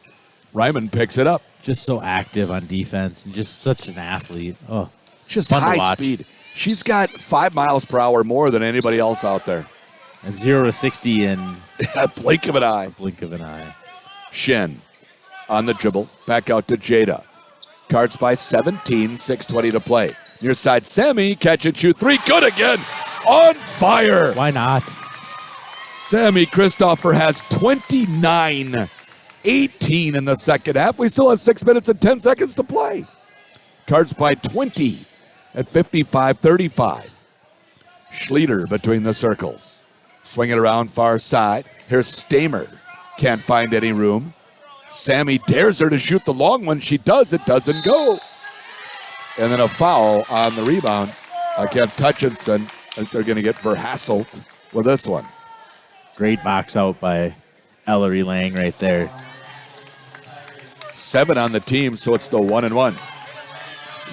Ryman picks it up. Just so active on defense and just such an athlete. Oh, Just fun to high watch. speed. She's got 5 miles per hour more than anybody else out there. And 0 to 60 in A blink of an eye. blink of an eye. Shin on the dribble. Back out to Jada. Cards by 17, 6:20 to play. Near side, Sammy, catch and shoot 3. Good again. On fire. Why not? Sammy Christopher has 29, 18 in the second half. We still have 6 minutes and 10 seconds to play. Cards by 20 at 55-35. Schlueter between the circles. Swing it around far side. Here's Stamer. Can't find any room. Sammy dares her to shoot the long one. She does. It doesn't go. And then a foul on the rebound against Hutchinson. They're going to get Verhasselt with this one. Great box out by Ellery Lang right there. 7 on the team, so it's the 1-1.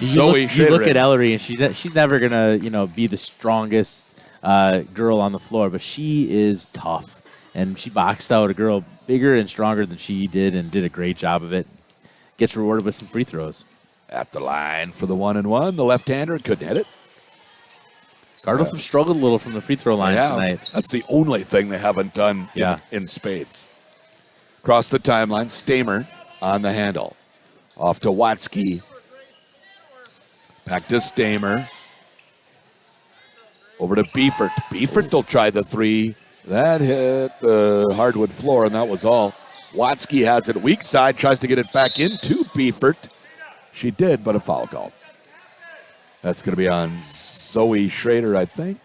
You look at Ellery, and she's never gonna be the strongest girl on the floor, but she is tough, and she boxed out a girl bigger and stronger than she did, and did a great job of it. Gets rewarded with some free throws. At the line for the 1-1, the left-hander couldn't hit it. Cardinals have struggled a little from the free throw line tonight. That's the only thing they haven't done in spades. Across the timeline, Stamer on the handle. Off to Watzke. Back to Stamer. Over to Beifert. Beifert will try the 3. That hit the hardwood floor, and that was all. Watzke has it weak side, tries to get it back into Beifert. She did, but a foul call. That's going to be on Zoe Schrader, I think.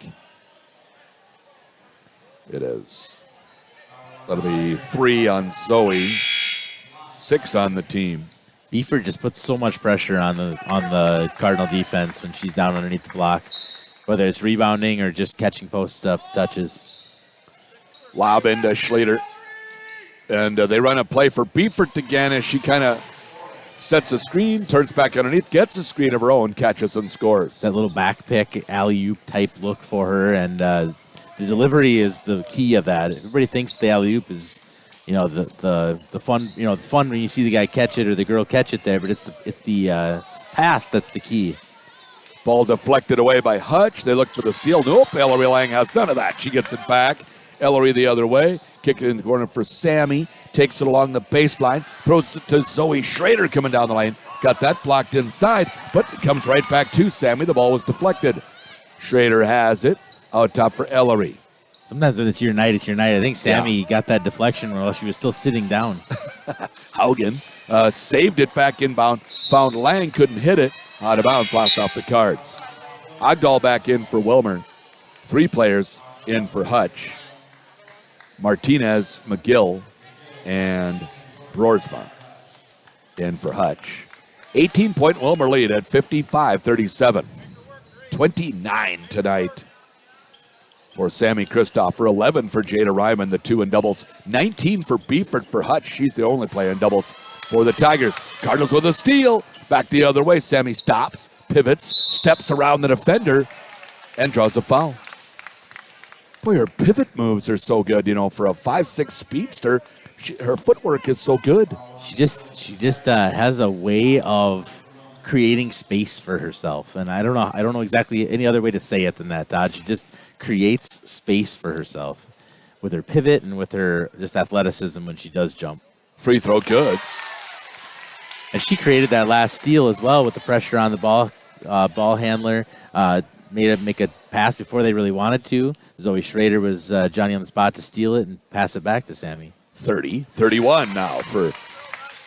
It is. That'll be 3 on Zoe, 6 on the team. Beifert just puts so much pressure on the Cardinal defense when she's down underneath the block, whether it's rebounding or just catching post-up touches. Lob into Schrader. And they run a play for Beifert again as she kind of sets a screen, turns back underneath, gets a screen of her own, catches and scores. That little back pick, alley-oop type look for her, and the delivery is the key of that. Everybody thinks the alley-oop is, the fun, the fun when you see the guy catch it or the girl catch it there, but it's the pass that's the key. Ball deflected away by Hutch. They look for the steal. Nope, Ellery Lang has none of that. She gets it back. Ellery the other way. Kick it in the corner for Sammy. Takes it along the baseline. Throws it to Zoe Schrader coming down the lane. Got that blocked inside, but it comes right back to Sammy. The ball was deflected. Schrader has it. Out top for Ellery. Sometimes when it's your night, it's your night. I think Sammy got that deflection while she was still sitting down. Haugen saved it back inbound. Found Lang, couldn't hit it. Out of bounds, lost off the cards. Ogdahl back in for Wilmer. 3 players in for Hutch. Martinez, McGill, and Broersma in for Hutch. 18-point Wilmer lead at 55-37. 29 tonight for Sammy Christopher. 11 for Jada Ryman, the 2 in doubles. 19 for Beifert for Hutch. She's the only player in doubles for the Tigers. Cardinals with a steal. Back the other way. Sammy stops, pivots, steps around the defender, and draws a foul. Boy, her pivot moves are so good. For a 5'6" speedster, her footwork is so good. She just has a way of creating space for herself, and I don't know exactly any other way to say it than that, Todd. She just creates space for herself with her pivot and with her just athleticism when she does jump. Free throw good. And she created that last steal as well with the pressure on the ball handler. Made it make a pass before they really wanted to. Zoe Schrader was Johnny on the spot to steal it and pass it back to Sammy. 30-31 now for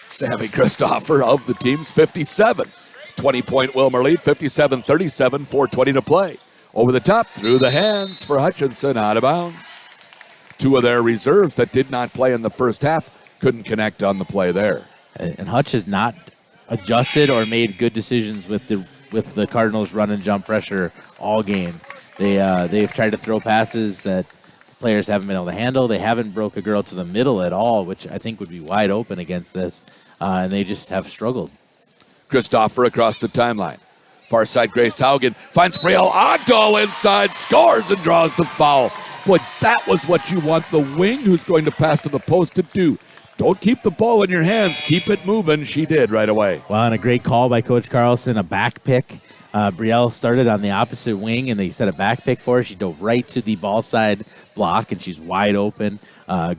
Sammy Christopher of the team's 57. 20-point Wilmer lead, 57-37, 4:20 to play. Over the top, through the hands for Hutchinson, out of bounds. 2 of their reserves that did not play in the first half couldn't connect on the play there. And Hutch has not adjusted or made good decisions with the Cardinals' run and jump pressure all game. They've tried to throw passes that the players haven't been able to handle. They haven't broke a girl to the middle at all, which I think would be wide open against this, and they just have struggled. Christopher across the timeline. Far side, Grace Haugen finds Brielle Ogdahl inside, scores and draws the foul. Boy, that was what you want the wing who's going to pass to the post to do. Don't keep the ball in your hands. Keep it moving. She did right away. Well, and a great call by Coach Carlson, a back pick. Brielle started on the opposite wing, and they set a back pick for her. She dove right to the ball side block, and she's wide open.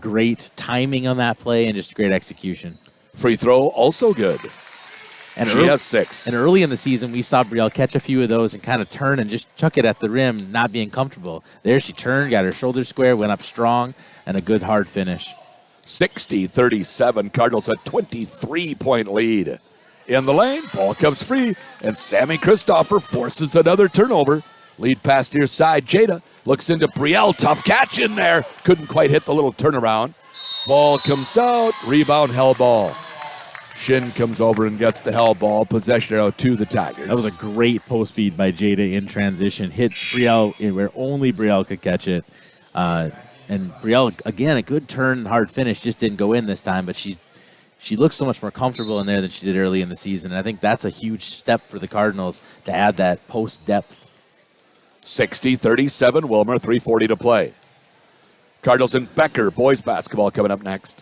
Great timing on that play and just great execution. Free throw also good. And she has 6. And early in the season, we saw Brielle catch a few of those and kind of turn and just chuck it at the rim, not being comfortable. There she turned, got her shoulder square, went up strong, and a good hard finish. 60-37, Cardinals a 23-point lead. In the lane, ball comes free, and Sammy Christopher forces another turnover. Lead pass near side, Jada looks into Brielle, tough catch in there. Couldn't quite hit the little turnaround. Ball comes out, rebound, held ball. Shin comes over and gets the hell ball. Possession arrow to the Tigers. That was a great post feed by Jada in transition. Hit Brielle where only Brielle could catch it. And Brielle, again, a good turn, hard finish. Just didn't go in this time, but she looks so much more comfortable in there than she did early in the season. And I think that's a huge step for the Cardinals to add that post depth. 60-37, Wilmer, 3:40 to play. Cardinals and Becker, boys basketball coming up next.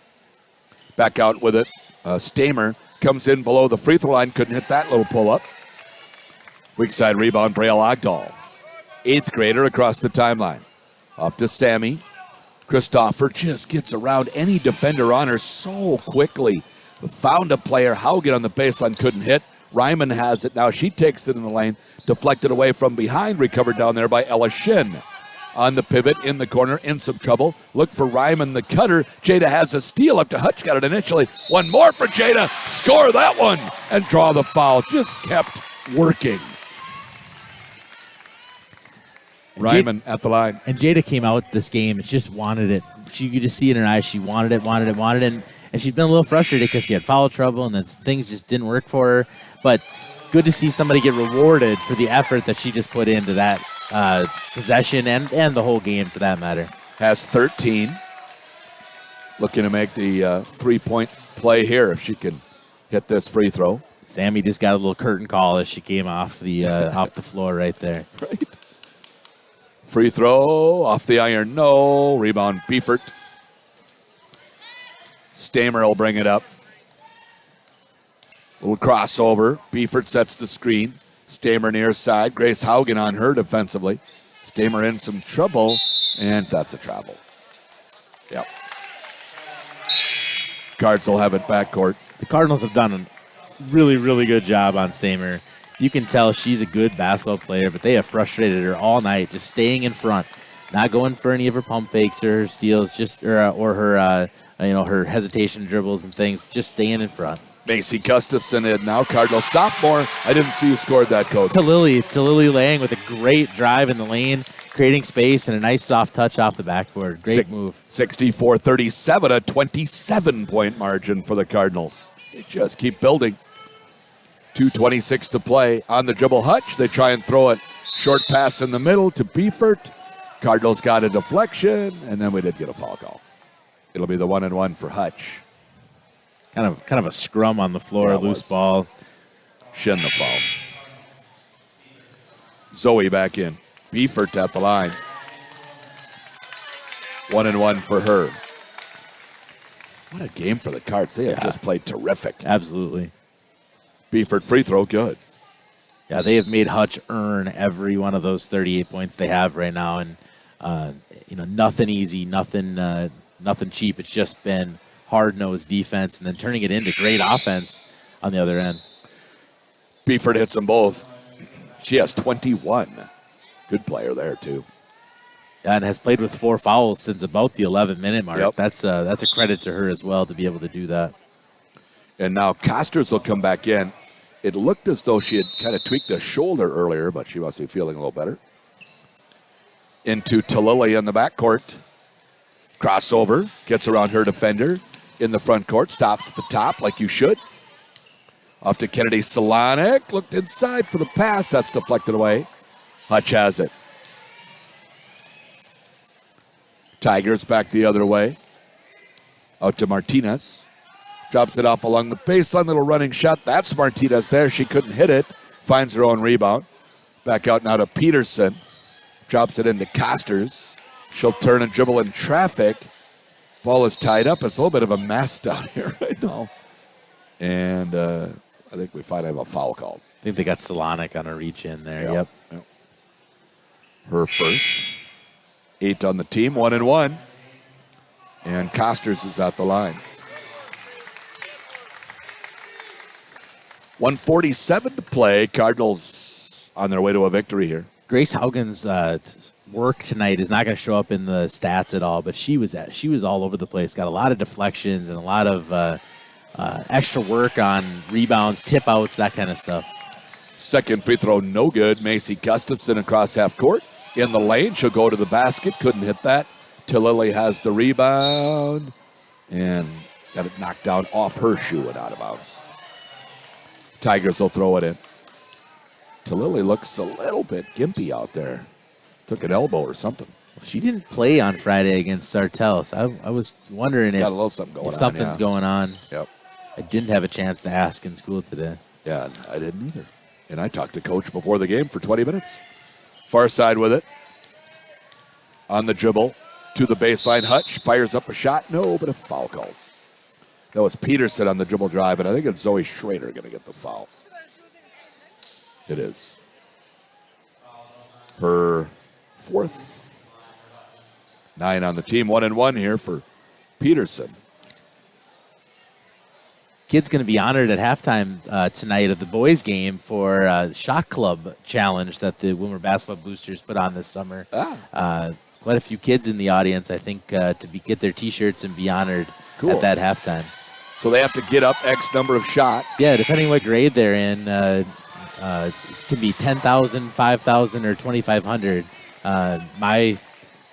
Back out with it. Stamer comes in below the free throw line, couldn't hit that little pull-up. Weak side rebound, Braille Ogdahl. 8th grader across the timeline. Off to Sammy. Christopher just gets around any defender on her so quickly. Found a player. Haugen on the baseline, couldn't hit. Ryman has it now. She takes it in the lane. Deflected away from behind. Recovered down there by Ella Shin. On the pivot, in the corner, in some trouble. Look for Ryman, the cutter. Jada has a steal up to Hutch. Got it initially. One more for Jada. Score that one and draw the foul. Just kept working. Ryman at the line. And Jada came out this game and just wanted it. You could just see it in her eyes. She wanted it. And she's been a little frustrated because she had foul trouble and then things just didn't work for her. But good to see somebody get rewarded for the effort that she just put into that possession and the whole game for that matter. Has 13. Looking to make the 3-point play here if she can hit this free throw. Sammy just got a little curtain call as she came off the off the floor right there. Right. Free throw off the iron. No. Rebound Beefert. Stamer will bring it up. Little crossover. Beefert sets the screen. Stamer near side. Grace Haugen on her defensively. Stamer in some trouble, and that's a travel. Yep. Cards will have it backcourt. The Cardinals have done a really, really good job on Stamer. You can tell she's a good basketball player, but they have frustrated her all night, just staying in front, not going for any of her pump fakes or her steals, or her her hesitation dribbles and things, just staying in front. Macy Gustafson in now, Cardinal sophomore. I didn't see who scored that, Coach. To Lily Lang with a great drive in the lane, creating space and a nice soft touch off the backboard. Great move. 64-37, a 27-point margin for the Cardinals. They just keep building. 2:26 to play. On the dribble, Hutch. They try and throw it. Short pass in the middle to Beefert. Cardinals got a deflection, and then we did get a foul call. It'll be the 1-and-1 for Hutch. Kind of a scrum on the floor, loose ball. Shin the foul. Zoe back in. Beefert at the line. 1-and-1 for her. What a game for the Cards. They have just played terrific. Absolutely. Beefert free throw, good. Yeah, they have made Hutch earn every one of those 38 points they have right now, and nothing easy, nothing cheap. It's just been hard-nosed defense and then turning it into great offense on the other end. Beefert hits them both. She has 21. Good player there, too. Yeah, and has played with 4 fouls since about the 11-minute mark. Yep. That's a credit to her as well to be able to do that. And now Costers will come back in. It looked as though she had kind of tweaked a shoulder earlier, but she must be feeling a little better. Into Talili in the backcourt. Crossover, gets around her defender in the front court, stops at the top like you should. Off to Kennedy Solonic, looked inside for the pass, that's deflected away. Hutch has it. Tigers back the other way. Out to Martinez. Drops it off along the baseline, little running shot. That's Martinez there. She couldn't hit it. Finds her own rebound. Back out now to Peterson. Drops it into Costers. She'll turn and dribble in traffic. Ball is tied up. It's a little bit of a mess down here right now. And I think we finally have a foul called. I think they got Solonic on a reach in there. Yep. Her first. 8 on the team, 1-and-1. And Costers is at the line. 1:47 to play. Cardinals on their way to a victory here. Grace Haugen's work tonight is not going to show up in the stats at all, but she was all over the place. Got a lot of deflections and a lot of extra work on rebounds, tip outs, that kind of stuff. Second free throw, no good. Macy Gustafson across half court. In the lane, she'll go to the basket. Couldn't hit that. Talili has the rebound and got it knocked down off her shoe and out of bounds. Tigers will throw it in. Talili looks a little bit gimpy out there. Took an elbow or something. She didn't play on Friday against Sartell, so I was wondering Got a little something going if on, something's yeah. going on. Yep. I didn't have a chance to ask in school today. Yeah, I didn't either. And I talked to Coach before the game for 20 minutes. Far side with it. On the dribble to the baseline. Hutch fires up a shot. No, but a foul call. That was Peterson on the dribble drive, and I think it's Zoe Schrader going to get the foul. It is. Her fourth. 9 on the team. 1-1 here for Peterson. Kid's going to be honored at halftime tonight of the boys' game for Shot Club Challenge that the Wilmer Basketball Boosters put on this summer. Quite a few kids in the audience, I think, get their T-shirts and be honored at that halftime. So they have to get up X number of shots. Yeah, depending what grade they're in, it can be 10,000, 5,000, or 2,500.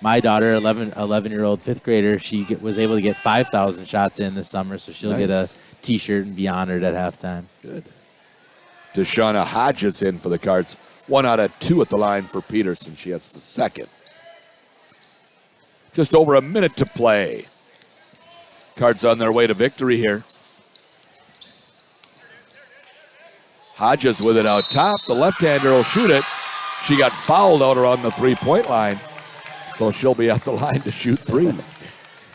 My daughter, 11-year-old fifth grader, she was able to get 5,000 shots in this summer, so she'll get a T-shirt and be honored at halftime. Good. Deshauna Hodges in for the Cards. 1 out of 2 at the line for Peterson. She hits the second. Just over a minute to play. Cards on their way to victory here. Hodges with it out top. The left-hander will shoot it. She got fouled out on the three-point line, so she'll be at the line to shoot 3.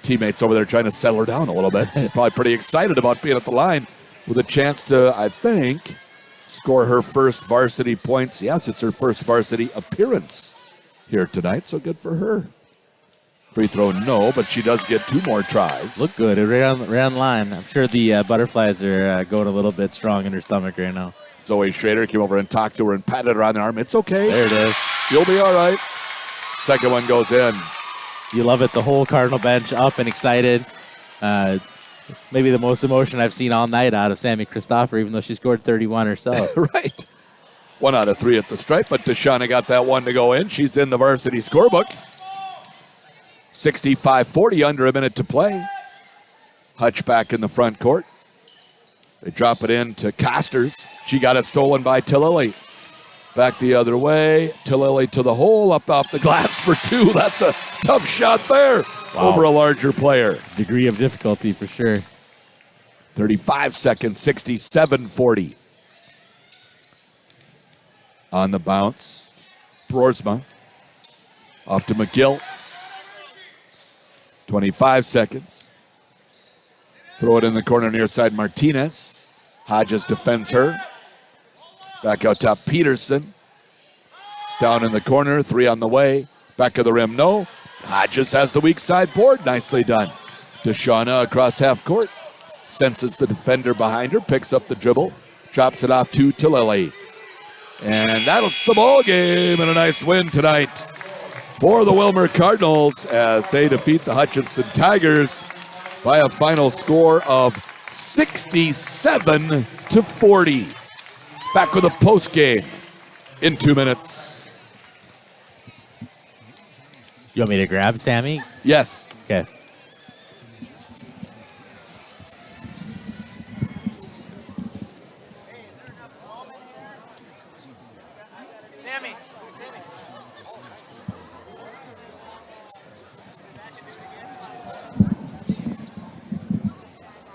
Teammates over there trying to settle her down a little bit. She's probably pretty excited about being at the line with a chance to, I think, score her first varsity points. Yes, it's her first varsity appearance here tonight, so good for her. Free throw, no, but she does get 2 more tries. Look good, right on line. I'm sure the butterflies are going a little bit strong in her stomach right now. Zoe Schrader came over and talked to her and patted her on the arm. It's okay. There it is. You'll be all right. Second one goes in. You love it. The whole Cardinal bench up and excited. Maybe the most emotion I've seen all night out of Sammy Christopher, even though she scored 31 herself. Right. 1 out of 3 at the stripe, but Deshauna got that one to go in. She's in the varsity scorebook. 65-40, under a minute to play. Hutch back in the front court. They drop it in to Costers. She got it stolen by Talili. Back the other way. Talili to the hole, up off the glass for 2. That's a tough shot there over a larger player. Degree of difficulty for sure. 35 seconds, 67-40. On the bounce, Broersma. Off to McGill. 25 seconds. Throw it in the corner near side, Martinez. Hodges defends her. Back out top, Peterson. Down in the corner, 3 on the way. Back of the rim, no. Hodges has the weak side board. Nicely done. Deshauna across half court. Senses the defender behind her. Picks up the dribble. Drops it off to Talili. And that's the ball game, and a nice win tonight for the Wilmer Cardinals as they defeat the Hutchinson Tigers by a final score of 67-40. Back with a post game in 2 minutes. You want me to grab Sammy? Yes. Okay.